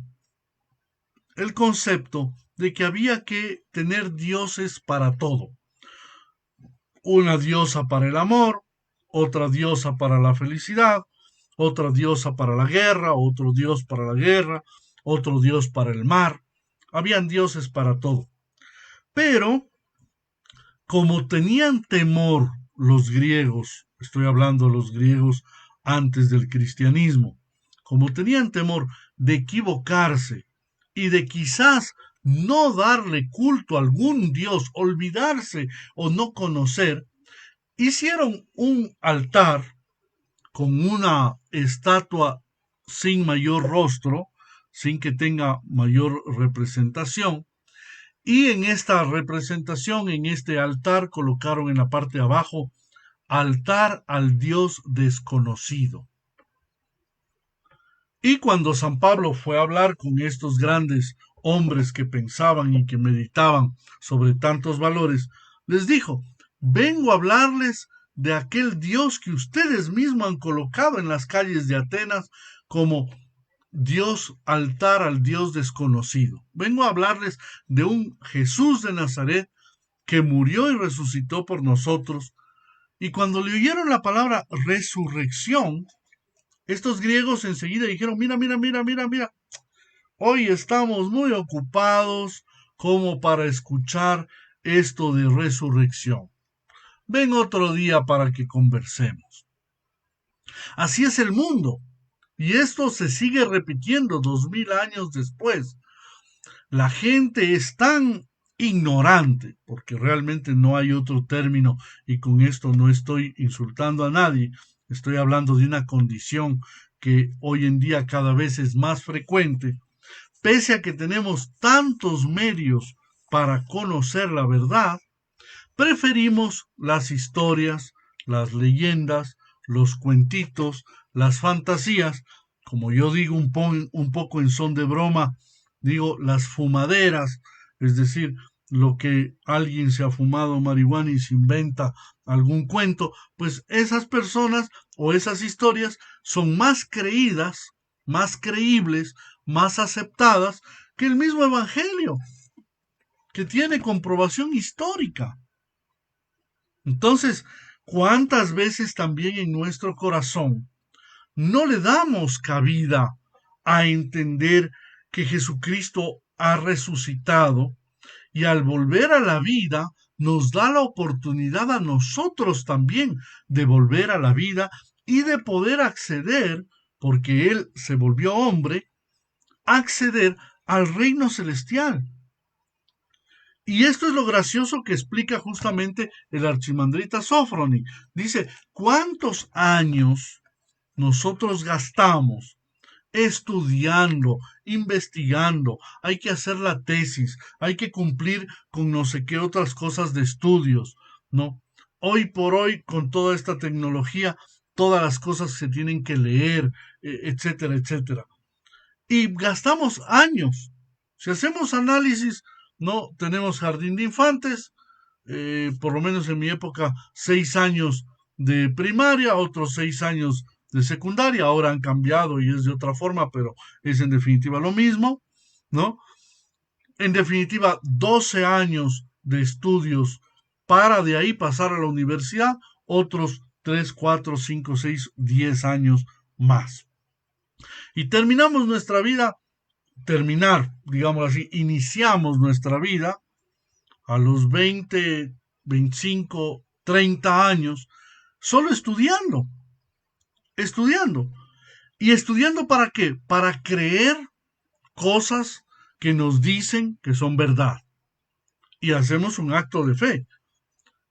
el concepto de que había que tener dioses para todo. Una diosa para el amor, otra diosa para la felicidad, otra diosa para la guerra, otro dios para la guerra, otro dios para el mar. Habían dioses para todo. Pero, como tenían temor los griegos, estoy hablando de los griegos antes del cristianismo, como tenían temor de equivocarse y de quizás no darle culto a algún dios, olvidarse o no conocer, hicieron un altar con una estatua sin mayor rostro, sin que tenga mayor representación, y en esta representación, en este altar, colocaron en la parte de abajo altar al Dios desconocido. Y cuando San Pablo fue a hablar con estos grandes hombres que pensaban y que meditaban sobre tantos valores, les dijo, vengo a hablarles de aquel Dios que ustedes mismos han colocado en las calles de Atenas como Dios, altar al Dios desconocido. Vengo a hablarles de un Jesús de Nazaret que murió y resucitó por nosotros. Y cuando le oyeron la palabra resurrección, estos griegos enseguida dijeron, mira, hoy estamos muy ocupados como para escuchar esto de resurrección. Ven otro día para que conversemos. Así es el mundo. Y esto se sigue repitiendo 2000 años después. La gente es tan ignorante, porque realmente no hay otro término, y con esto no estoy insultando a nadie, estoy hablando de una condición que hoy en día cada vez es más frecuente. Pese a que tenemos tantos medios para conocer la verdad, preferimos las historias, las leyendas, los cuentitos, las fantasías, como yo digo un poco en son de broma, digo las fumaderas, es decir, lo que alguien se ha fumado marihuana y se inventa algún cuento, pues esas personas o esas historias son más creídas, más creíbles, más aceptadas que el mismo Evangelio, que tiene comprobación histórica. Entonces, ¿cuántas veces también en nuestro corazón no le damos cabida a entender que Jesucristo ha resucitado y al volver a la vida nos da la oportunidad a nosotros también de volver a la vida y de poder acceder, porque Él se volvió hombre, acceder al reino celestial? Y esto es lo gracioso que explica justamente el archimandrita Sofroni. Dice, ¿cuántos años nosotros gastamos estudiando, investigando? Hay que hacer la tesis, hay que cumplir con no sé qué otras cosas de estudios, ¿no? Hoy por hoy, con toda esta tecnología, todas las cosas se tienen que leer, etcétera, etcétera. Y gastamos años. Si hacemos análisis, no tenemos jardín de infantes, por lo menos en mi época, 6 años de primaria, otros 6 años de secundaria. Ahora han cambiado y es de otra forma, pero es en definitiva lo mismo, ¿no? En definitiva, 12 años de estudios para de ahí pasar a la universidad, otros 3, 4, 5, 6, 10 años más. Y terminamos nuestra vida, digamos así, iniciamos nuestra vida a los 20, 25, 30 años, solo estudiando, estudiando. ¿Y estudiando para qué? Para creer cosas que nos dicen que son verdad. Y hacemos un acto de fe.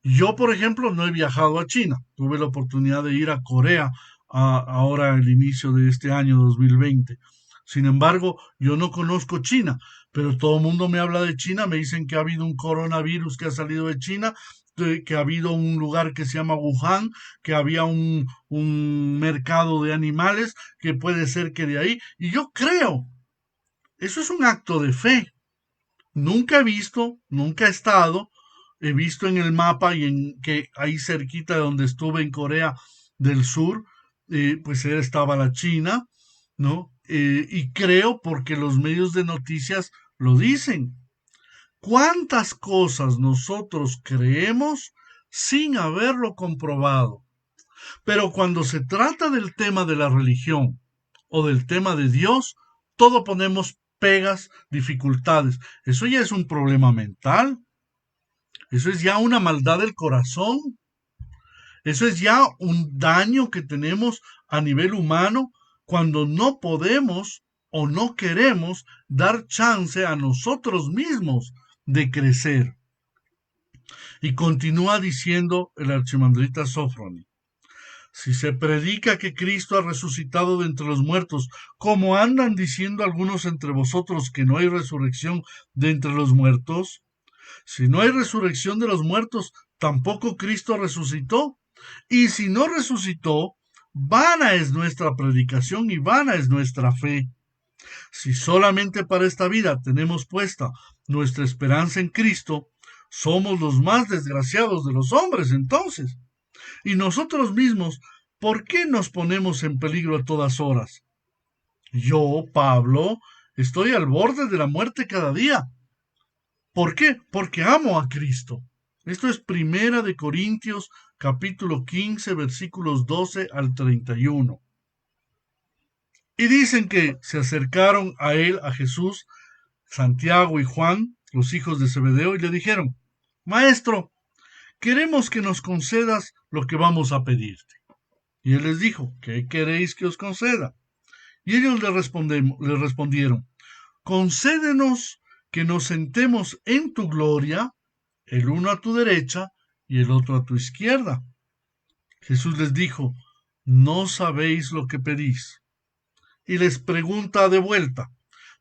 Yo, por ejemplo, no he viajado a China. Tuve la oportunidad de ir a Corea ahora al inicio de este año 2020. Sin embargo, yo no conozco China, pero todo el mundo me habla de China, me dicen que ha habido un coronavirus que ha salido de China, que ha habido un lugar que se llama Wuhan, que había un mercado de animales, que puede ser que de ahí. Y yo creo, eso es un acto de fe. Nunca he visto, nunca he estado, he visto en el mapa y en que ahí cerquita de donde estuve en Corea del Sur, pues estaba la China, ¿no? Y creo porque los medios de noticias lo dicen. ¿Cuántas cosas nosotros creemos sin haberlo comprobado? Pero cuando se trata del tema de la religión o del tema de Dios, todo ponemos pegas, dificultades. Eso ya es un problema mental, eso es ya una maldad del corazón, eso es ya un daño que tenemos a nivel humano cuando no podemos o no queremos dar chance a nosotros mismos de crecer. Y continúa diciendo el archimandrita Sofroni. Si se predica que Cristo ha resucitado de entre los muertos, como andan diciendo algunos entre vosotros que no hay resurrección de entre los muertos, si no hay resurrección de los muertos, tampoco Cristo resucitó. Y si no resucitó, vana es nuestra predicación y vana es nuestra fe. Si solamente para esta vida tenemos puesta nuestra esperanza en Cristo, somos los más desgraciados de los hombres entonces. Y nosotros mismos, ¿por qué nos ponemos en peligro a todas horas? Yo, Pablo, estoy al borde de la muerte cada día. ¿Por qué? Porque amo a Cristo. Esto es Primera de Corintios, capítulo 15, versículos 12 al 31. Y dicen que se acercaron a él, a Jesús, Santiago y Juan, los hijos de Zebedeo, y le dijeron, Maestro, queremos que nos concedas lo que vamos a pedirte. Y él les dijo, ¿qué queréis que os conceda? Y ellos le respondieron, concédenos que nos sentemos en tu gloria, el uno a tu derecha y el otro a tu izquierda. Jesús les dijo, no sabéis lo que pedís. Y les pregunta de vuelta,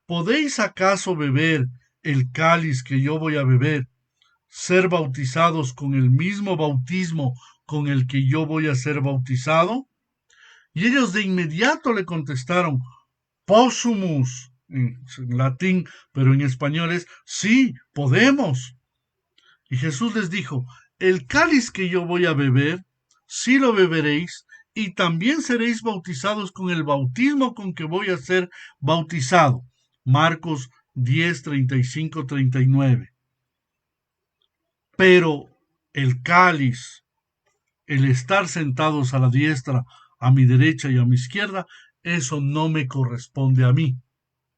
¿podéis acaso beber el cáliz que yo voy a beber, ser bautizados con el mismo bautismo con el que yo voy a ser bautizado? Y ellos de inmediato le contestaron, possumus, en latín, pero en español es, sí, podemos. Y Jesús les dijo, el cáliz que yo voy a beber, sí lo beberéis, y también seréis bautizados con el bautismo con que voy a ser bautizado. Marcos 10, 35, 39. Pero el cáliz, el estar sentados a la diestra, a mi derecha y a mi izquierda, eso no me corresponde a mí.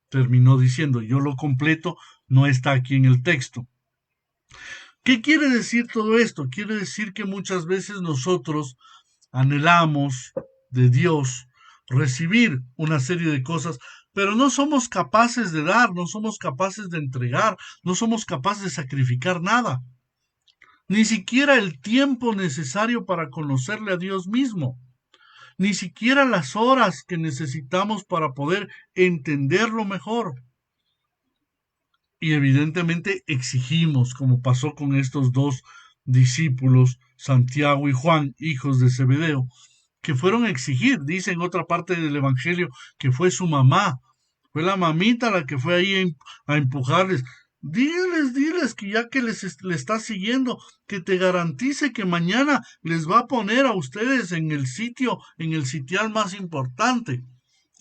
Terminó diciendo, yo lo completo, no está aquí en el texto. ¿Qué quiere decir todo esto? Quiere decir que muchas veces nosotros anhelamos de Dios recibir una serie de cosas, pero no somos capaces de dar, no somos capaces de entregar, no somos capaces de sacrificar nada, ni siquiera el tiempo necesario para conocerle a Dios mismo, ni siquiera las horas que necesitamos para poder entenderlo mejor. Y evidentemente exigimos, como pasó con estos dos discípulos, Santiago y Juan, hijos de Zebedeo, que fueron a exigir, dice en otra parte del Evangelio, que fue su mamá, fue la mamita la que fue ahí a empujarles. Diles que ya que le está siguiendo, que te garantice que mañana les va a poner a ustedes en el sitial más importante.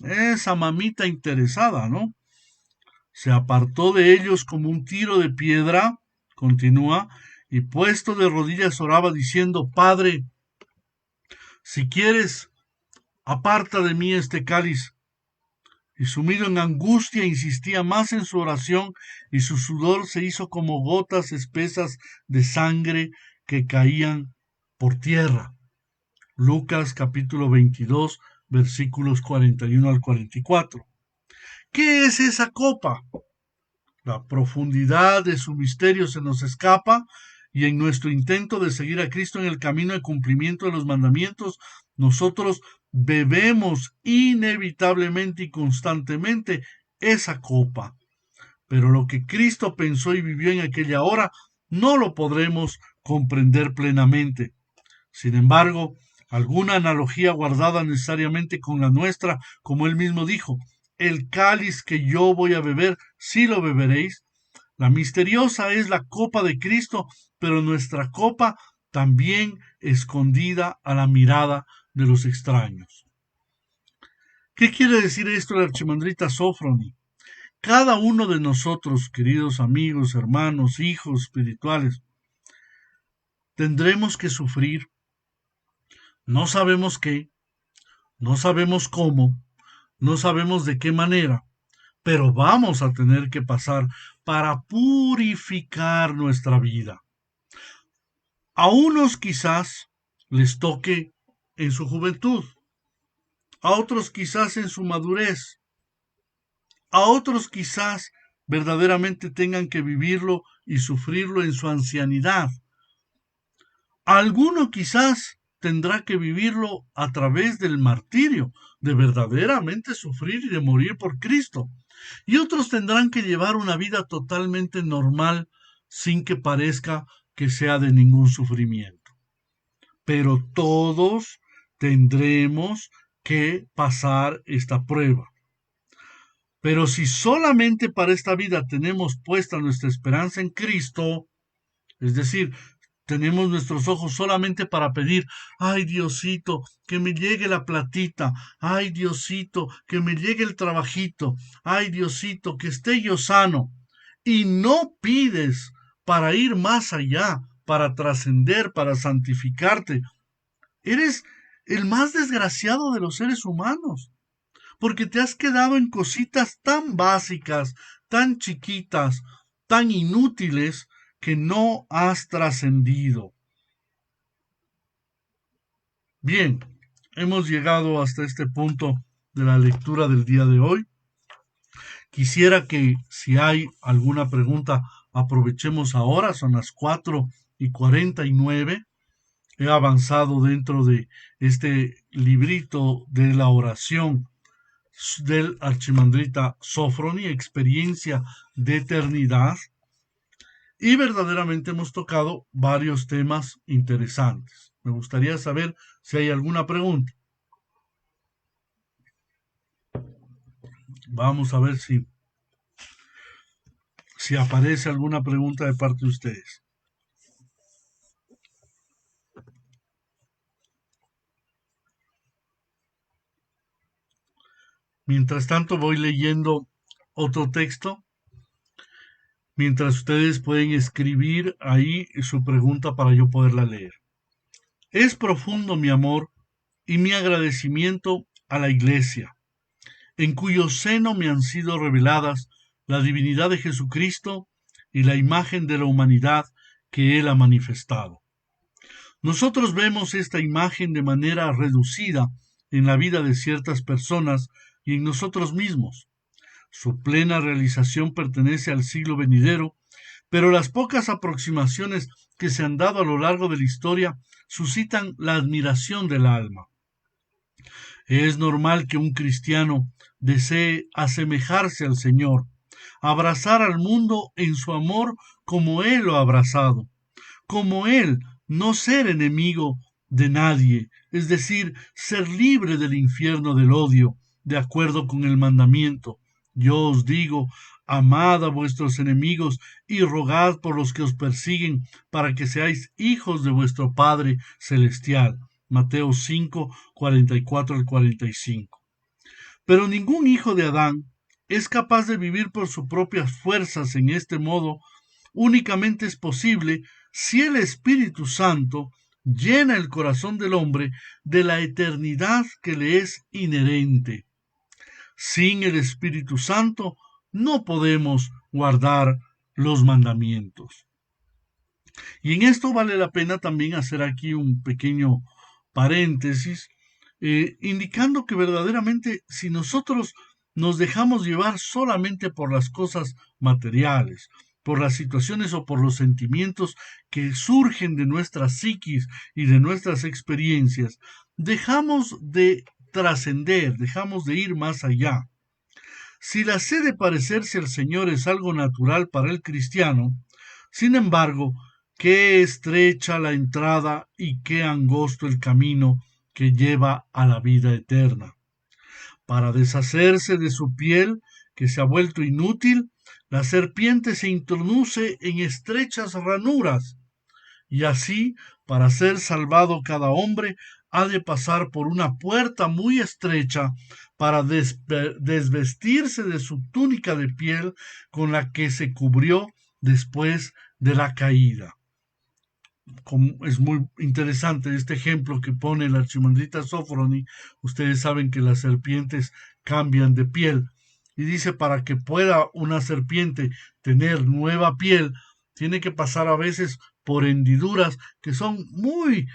Esa mamita interesada, ¿no? Se apartó de ellos como un tiro de piedra, continúa, y puesto de rodillas oraba diciendo, Padre, si quieres, aparta de mí este cáliz. Y sumido en angustia insistía más en su oración, y su sudor se hizo como gotas espesas de sangre que caían por tierra. Lucas capítulo 22, versículos 41 al 44. ¿Qué es esa copa? La profundidad de su misterio se nos escapa y en nuestro intento de seguir a Cristo en el camino de cumplimiento de los mandamientos, nosotros bebemos inevitablemente y constantemente esa copa. Pero lo que Cristo pensó y vivió en aquella hora no lo podremos comprender plenamente. Sin embargo, alguna analogía guardada necesariamente con la nuestra, como él mismo dijo, el cáliz que yo voy a beber, sí lo beberéis. La misteriosa es la copa de Cristo, pero nuestra copa también escondida a la mirada de los extraños. ¿Qué quiere decir esto el archimandrita Sofroni? Cada uno de nosotros, queridos amigos, hermanos, hijos espirituales, tendremos que sufrir. No sabemos qué, no sabemos cómo, no sabemos de qué manera, pero vamos a tener que pasar para purificar nuestra vida. A unos quizás les toque en su juventud, a otros quizás en su madurez, a otros quizás verdaderamente tengan que vivirlo y sufrirlo en su ancianidad. Alguno quizás tendrá que vivirlo a través del martirio, de verdaderamente sufrir y de morir por Cristo. Y otros tendrán que llevar una vida totalmente normal sin que parezca que sea de ningún sufrimiento. Pero todos tendremos que pasar esta prueba. Pero si solamente para esta vida tenemos puesta nuestra esperanza en Cristo, es decir, tenemos nuestros ojos solamente para pedir, ay Diosito, que me llegue la platita, ay Diosito, que me llegue el trabajito, ay Diosito, que esté yo sano. Y no pides para ir más allá, para trascender, para santificarte. Eres el más desgraciado de los seres humanos, porque te has quedado en cositas tan básicas, tan chiquitas, tan inútiles, que no has trascendido. Bien, hemos llegado hasta este punto de la lectura del día de hoy. Quisiera que si hay alguna pregunta, aprovechemos ahora, son las 4:49. He avanzado dentro de este librito de la oración del archimandrita Sofroni, Experiencia de Eternidad, y verdaderamente hemos tocado varios temas interesantes. Me gustaría saber si hay alguna pregunta. Vamos a ver si aparece alguna pregunta de parte de ustedes. Mientras tanto, voy leyendo otro texto, mientras ustedes pueden escribir ahí su pregunta para yo poderla leer. Es profundo mi amor y mi agradecimiento a la Iglesia, en cuyo seno me han sido reveladas la divinidad de Jesucristo y la imagen de la humanidad que Él ha manifestado. Nosotros vemos esta imagen de manera reducida en la vida de ciertas personas y en nosotros mismos. Su plena realización pertenece al siglo venidero, pero las pocas aproximaciones que se han dado a lo largo de la historia suscitan la admiración del alma. Es normal que un cristiano desee asemejarse al Señor, abrazar al mundo en su amor como Él lo ha abrazado, como Él, no ser enemigo de nadie, es decir, ser libre del infierno del odio, de acuerdo con el mandamiento. Yo os digo, amad a vuestros enemigos y rogad por los que os persiguen, para que seáis hijos de vuestro Padre celestial. Mateo 5, 44 al 45. Pero ningún hijo de Adán es capaz de vivir por sus propias fuerzas en este modo. Únicamente es posible si el Espíritu Santo llena el corazón del hombre de la eternidad que le es inherente. Sin el Espíritu Santo no podemos guardar los mandamientos. Y en esto vale la pena también hacer aquí un pequeño paréntesis, indicando que verdaderamente si nosotros nos dejamos llevar solamente por las cosas materiales, por las situaciones o por los sentimientos que surgen de nuestra psiquis y de nuestras experiencias, dejamos de trascender, dejamos de ir más allá. Si la sed de parecerse al Señor es algo natural para el cristiano, sin embargo, qué estrecha la entrada y qué angosto el camino que lleva a la vida eterna. Para deshacerse de su piel, que se ha vuelto inútil, la serpiente se introduce en estrechas ranuras, y así, para ser salvado cada hombre, ha de pasar por una puerta muy estrecha para desvestirse de su túnica de piel con la que se cubrió después de la caída. Es muy interesante este ejemplo que pone el archimandrita Sofroni. Ustedes saben que las serpientes cambian de piel. Y dice, para que pueda una serpiente tener nueva piel, tiene que pasar a veces por hendiduras que son muy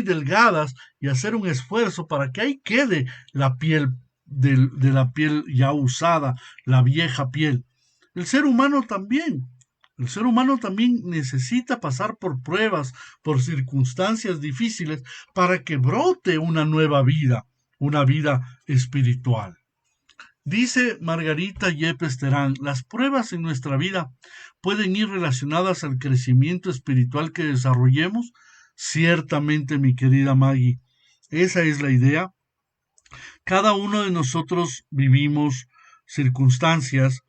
delgadas y hacer un esfuerzo para que ahí quede la piel de la piel ya usada, la vieja piel. El ser humano también. El ser humano también necesita pasar por pruebas, por circunstancias difíciles, para que brote una nueva vida, una vida espiritual. Dice Margarita Yepes Terán, las pruebas en nuestra vida pueden ir relacionadas al crecimiento espiritual que desarrollemos. Ciertamente, mi querida Maggie, esa es la idea. Cada uno de nosotros vivimos circunstancias,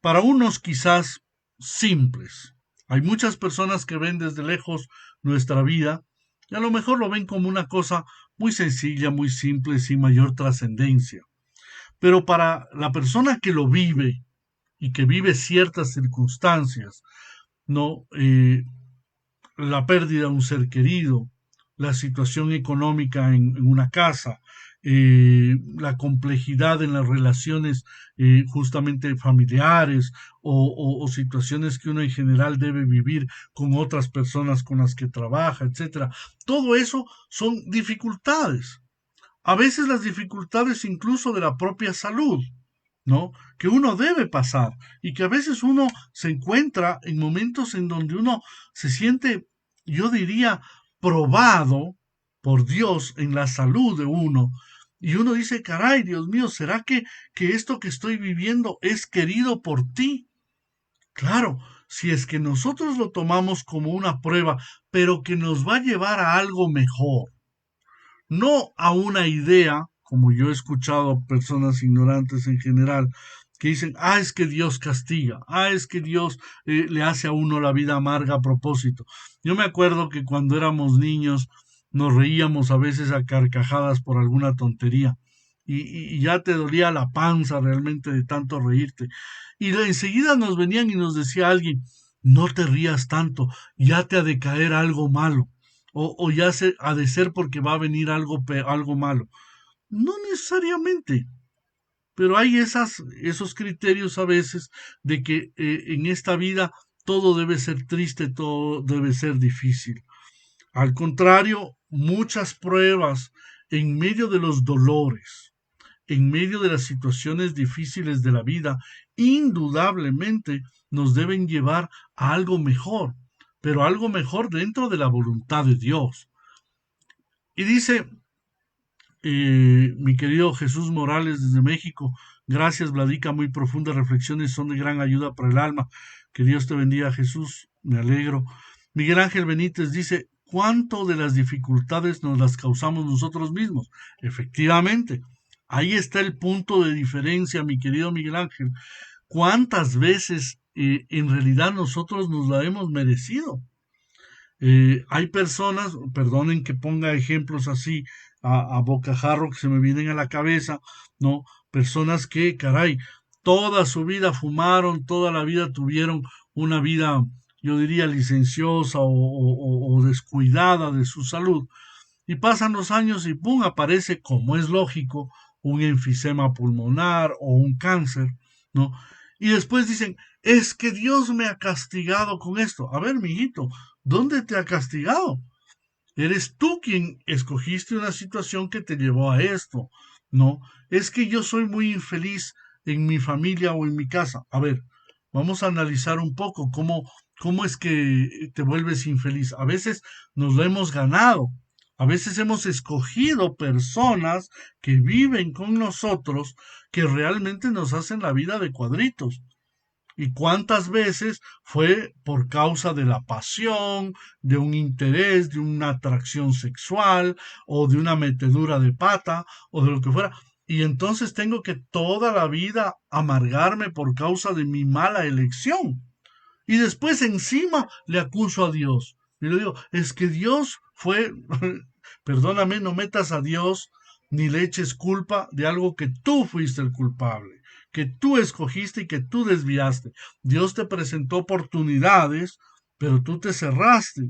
para unos quizás simples. Hay muchas personas que ven desde lejos nuestra vida y a lo mejor lo ven como una cosa muy sencilla, muy simple, sin mayor trascendencia. Pero para la persona que lo vive y que vive ciertas circunstancias, no la pérdida de un ser querido, la situación económica en una casa, la complejidad en las relaciones justamente familiares o situaciones que uno en general debe vivir con otras personas con las que trabaja, etcétera. Todo eso son dificultades. a veces las dificultades incluso de la propia salud, ¿no? Que uno debe pasar y que a veces uno se encuentra en momentos en donde uno se siente, yo diría, probado por Dios en la salud de uno. Y uno dice, caray, Dios mío, ¿será que esto que estoy viviendo es querido por ti? Claro, si es que nosotros lo tomamos como una prueba, pero que nos va a llevar a algo mejor, no a una idea, como yo he escuchado a personas ignorantes en general, que dicen, es que Dios castiga, es que Dios le hace a uno la vida amarga a propósito. Yo me acuerdo que cuando éramos niños nos reíamos a veces a carcajadas por alguna tontería y ya te dolía la panza realmente de tanto reírte. Y enseguida nos venían y nos decía alguien, no te rías tanto, ya te ha de caer algo malo o ya se ha de ser porque va a venir algo malo. No necesariamente, pero hay esos criterios a veces de que en esta vida todo debe ser triste, todo debe ser difícil. Al contrario, muchas pruebas en medio de los dolores, en medio de las situaciones difíciles de la vida, indudablemente nos deben llevar a algo mejor, pero algo mejor dentro de la voluntad de Dios. Y dice mi querido Jesús Morales desde México, gracias Vladica, muy profundas reflexiones, son de gran ayuda para el alma. Que Dios te bendiga Jesús, me alegro. Miguel Ángel Benítez dice, ¿cuánto de las dificultades nos las causamos nosotros mismos? Efectivamente, ahí está el punto de diferencia, mi querido Miguel Ángel. ¿Cuántas veces en realidad nosotros nos la hemos merecido? Hay personas, perdonen que ponga ejemplos así a bocajarro que se me vienen a la cabeza, ¿no? Personas que, caray, toda su vida fumaron, toda la vida tuvieron una vida, yo diría, licenciosa o descuidada de su salud, y pasan los años y ¡pum! Aparece, como es lógico, un enfisema pulmonar o un cáncer, ¿no? Y después dicen, es que Dios me ha castigado con esto. A ver, mijito, ¿dónde te ha castigado? Eres tú quien escogiste una situación que te llevó a esto, ¿no? Es que yo soy muy infeliz en mi familia o en mi casa. A ver, vamos a analizar un poco cómo es que te vuelves infeliz. A veces nos lo hemos ganado. A veces hemos escogido personas que viven con nosotros que realmente nos hacen la vida de cuadritos. ¿Y cuántas veces fue por causa de la pasión, de un interés, de una atracción sexual o de una metedura de pata o de lo que fuera? Y entonces tengo que toda la vida amargarme por causa de mi mala elección. Y después encima le acuso a Dios. Y le digo, es que Dios fue, perdóname, no metas a Dios ni le eches culpa de algo que tú fuiste el culpable, que tú escogiste y que tú desviaste. Dios te presentó oportunidades, pero tú te cerraste.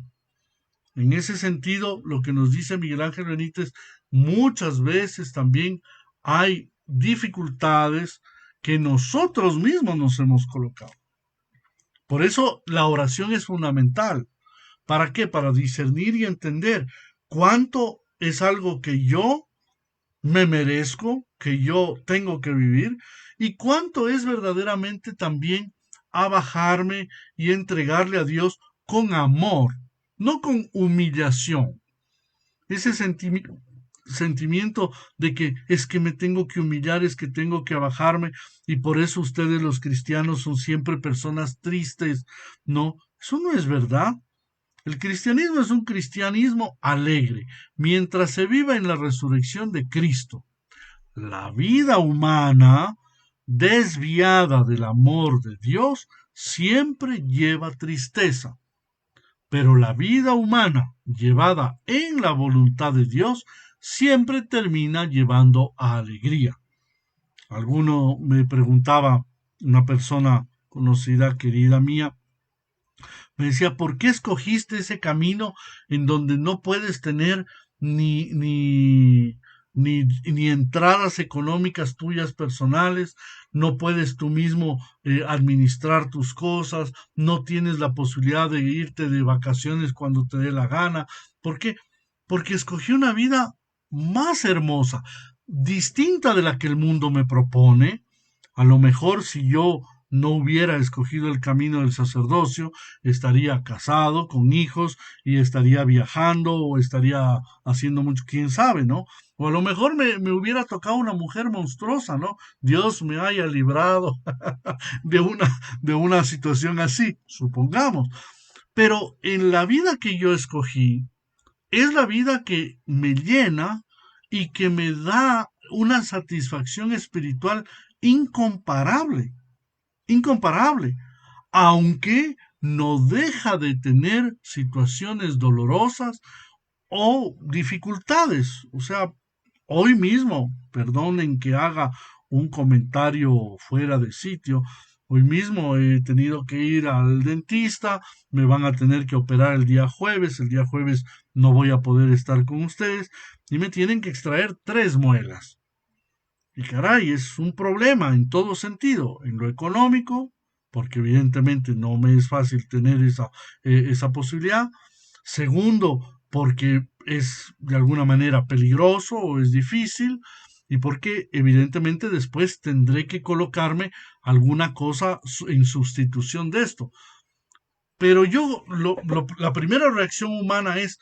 En ese sentido, lo que nos dice Miguel Ángel Benítez, muchas veces también hay dificultades que nosotros mismos nos hemos colocado. Por eso la oración es fundamental. ¿Para qué? Para discernir y entender cuánto es algo que yo me merezco, que yo tengo que vivir, y cuánto es verdaderamente también a bajarme y entregarle a Dios con amor, no con humillación. Ese sentimiento de que es que me tengo que humillar, es que tengo que bajarme, y por eso ustedes los cristianos son siempre personas tristes. No, eso no es verdad. El cristianismo es un cristianismo alegre, mientras se viva en la resurrección de Cristo. La vida humana, desviada del amor de Dios, siempre lleva tristeza, pero la vida humana, llevada en la voluntad de Dios, siempre termina llevando a alegría. Alguno me preguntaba, una persona conocida, querida mía, me decía, ¿por qué escogiste ese camino en donde no puedes tener ni, ni, ni entradas económicas tuyas personales, no puedes tú mismo administrar tus cosas, no tienes la posibilidad de irte de vacaciones cuando te dé la gana? ¿Por qué? Porque escogí una vida más hermosa, distinta de la que el mundo me propone. A lo mejor si yo no hubiera escogido el camino del sacerdocio, estaría casado con hijos y estaría viajando o estaría haciendo mucho, quién sabe, ¿no? O a lo mejor me hubiera tocado una mujer monstruosa, ¿no? Dios me haya librado de una situación así, supongamos. Pero en la vida que yo escogí, es la vida que me llena y que me da una satisfacción espiritual incomparable, incomparable, aunque no deja de tener situaciones dolorosas o dificultades. O sea, hoy mismo, perdonen que haga un comentario fuera de sitio, hoy mismo he tenido que ir al dentista, me van a tener que operar el día jueves no voy a poder estar con ustedes y me tienen que extraer 3 muelas. Y caray, es un problema en todo sentido, en lo económico, porque evidentemente no me es fácil tener esa posibilidad. Segundo, porque es de alguna manera peligroso o es difícil. Y porque evidentemente después tendré que colocarme alguna cosa en sustitución de esto. Pero la primera reacción humana es,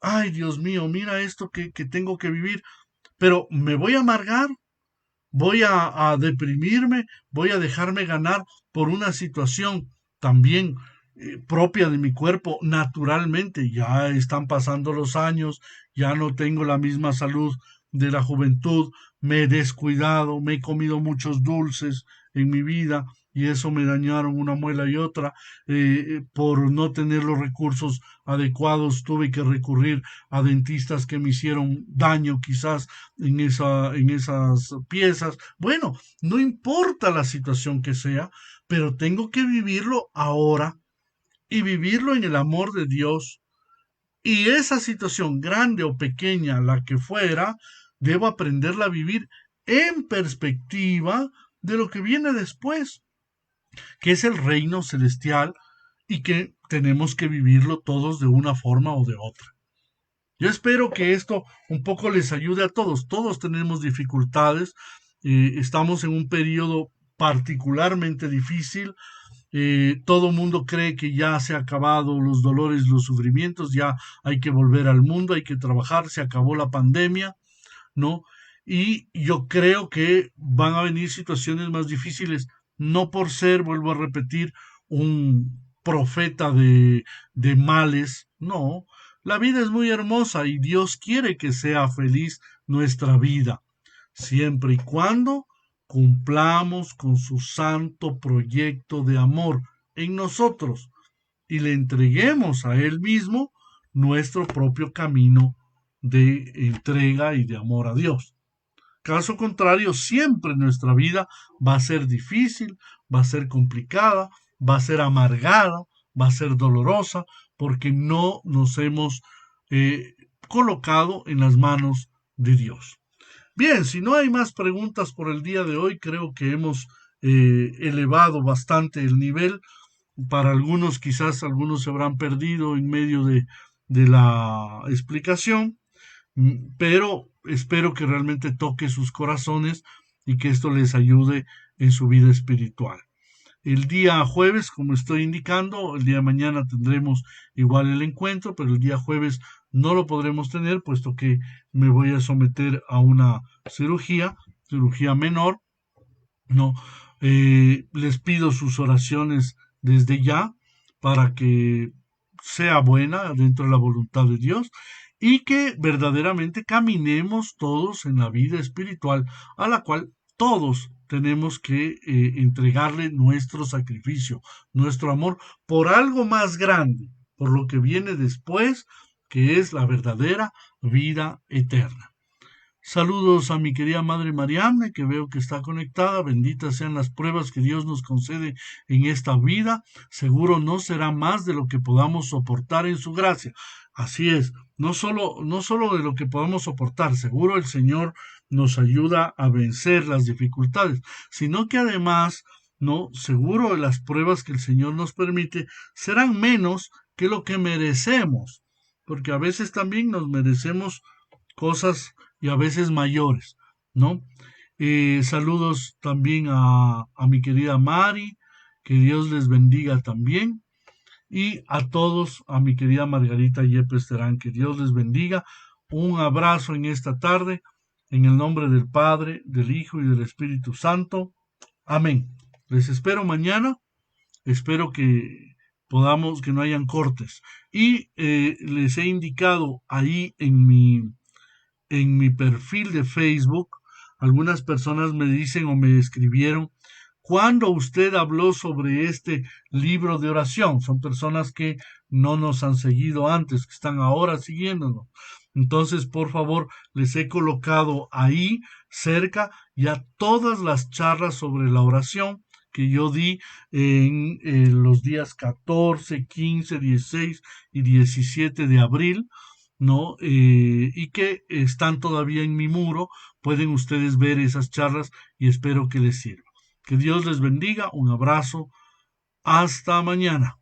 ay Dios mío, mira esto que tengo que vivir. Pero me voy a amargar, voy a deprimirme, voy a dejarme ganar por una situación también propia de mi cuerpo. Naturalmente, ya están pasando los años, ya no tengo la misma salud de la juventud, me he descuidado, me he comido muchos dulces en mi vida y eso me dañaron una muela y otra. Por no tener los recursos adecuados tuve que recurrir a dentistas que me hicieron daño quizás en esas piezas. Bueno, no importa la situación que sea, pero tengo que vivirlo ahora y vivirlo en el amor de Dios. Y esa situación, grande o pequeña, la que fuera, debo aprenderla a vivir en perspectiva de lo que viene después, que es el reino celestial y que tenemos que vivirlo todos de una forma o de otra. Yo espero que esto un poco les ayude a todos. Todos tenemos dificultades. Estamos en un periodo particularmente difícil. Todo mundo cree que ya se han acabado los dolores, los sufrimientos, ya hay que volver al mundo, hay que trabajar, se acabó la pandemia, ¿no? Y yo creo que van a venir situaciones más difíciles, no por ser, vuelvo a repetir, un profeta de males, no. La vida es muy hermosa y Dios quiere que sea feliz nuestra vida, siempre y cuando cumplamos con su santo proyecto de amor en nosotros y le entreguemos a Él mismo nuestro propio camino de entrega y de amor a Dios. Caso contrario, siempre nuestra vida va a ser difícil, va a ser complicada, va a ser amargada, va a ser dolorosa, porque no nos hemos eh, colocado en las manos de Dios. Bien, si no hay más preguntas por el día de hoy, creo que hemos elevado bastante el nivel. Para algunos, quizás algunos se habrán perdido en medio de la explicación, pero espero que realmente toque sus corazones y que esto les ayude en su vida espiritual. El día jueves, como estoy indicando, el día de mañana tendremos igual el encuentro, pero el día jueves no lo podremos tener, puesto que me voy a someter a una cirugía menor, ¿no? Les pido sus oraciones desde ya para que sea buena dentro de la voluntad de Dios y que verdaderamente caminemos todos en la vida espiritual a la cual todos tenemos que entregarle nuestro sacrificio, nuestro amor por algo más grande, por lo que viene después, que es la verdadera vida eterna. Saludos a mi querida Madre Mariamne, que veo que está conectada. Benditas sean las pruebas que Dios nos concede en esta vida. Seguro no será más de lo que podamos soportar en su gracia. Así es, no solo de lo que podamos soportar, seguro el Señor nos ayuda a vencer las dificultades, sino que además, no, seguro las pruebas que el Señor nos permite serán menos que lo que merecemos, porque a veces también nos merecemos cosas y a veces mayores, ¿no? Saludos también a mi querida Mari, que Dios les bendiga también. Y a todos, a mi querida Margarita Yepes Terán, que Dios les bendiga. Un abrazo en esta tarde, en el nombre del Padre, del Hijo y del Espíritu Santo. Amén. Les espero mañana. Espero que podamos, que no hayan cortes. Y les he indicado ahí en mi perfil de Facebook, algunas personas me dicen o me escribieron, ¿cuándo usted habló sobre este libro de oración? Son personas que no nos han seguido antes, que están ahora siguiéndonos. Entonces, por favor, les he colocado ahí cerca ya todas las charlas sobre la oración que yo di en los días 14, 15, 16 y 17 de abril, ¿no? Y que están todavía en mi muro. Pueden ustedes ver esas charlas y espero que les sirva. Que Dios les bendiga. Un abrazo. Hasta mañana.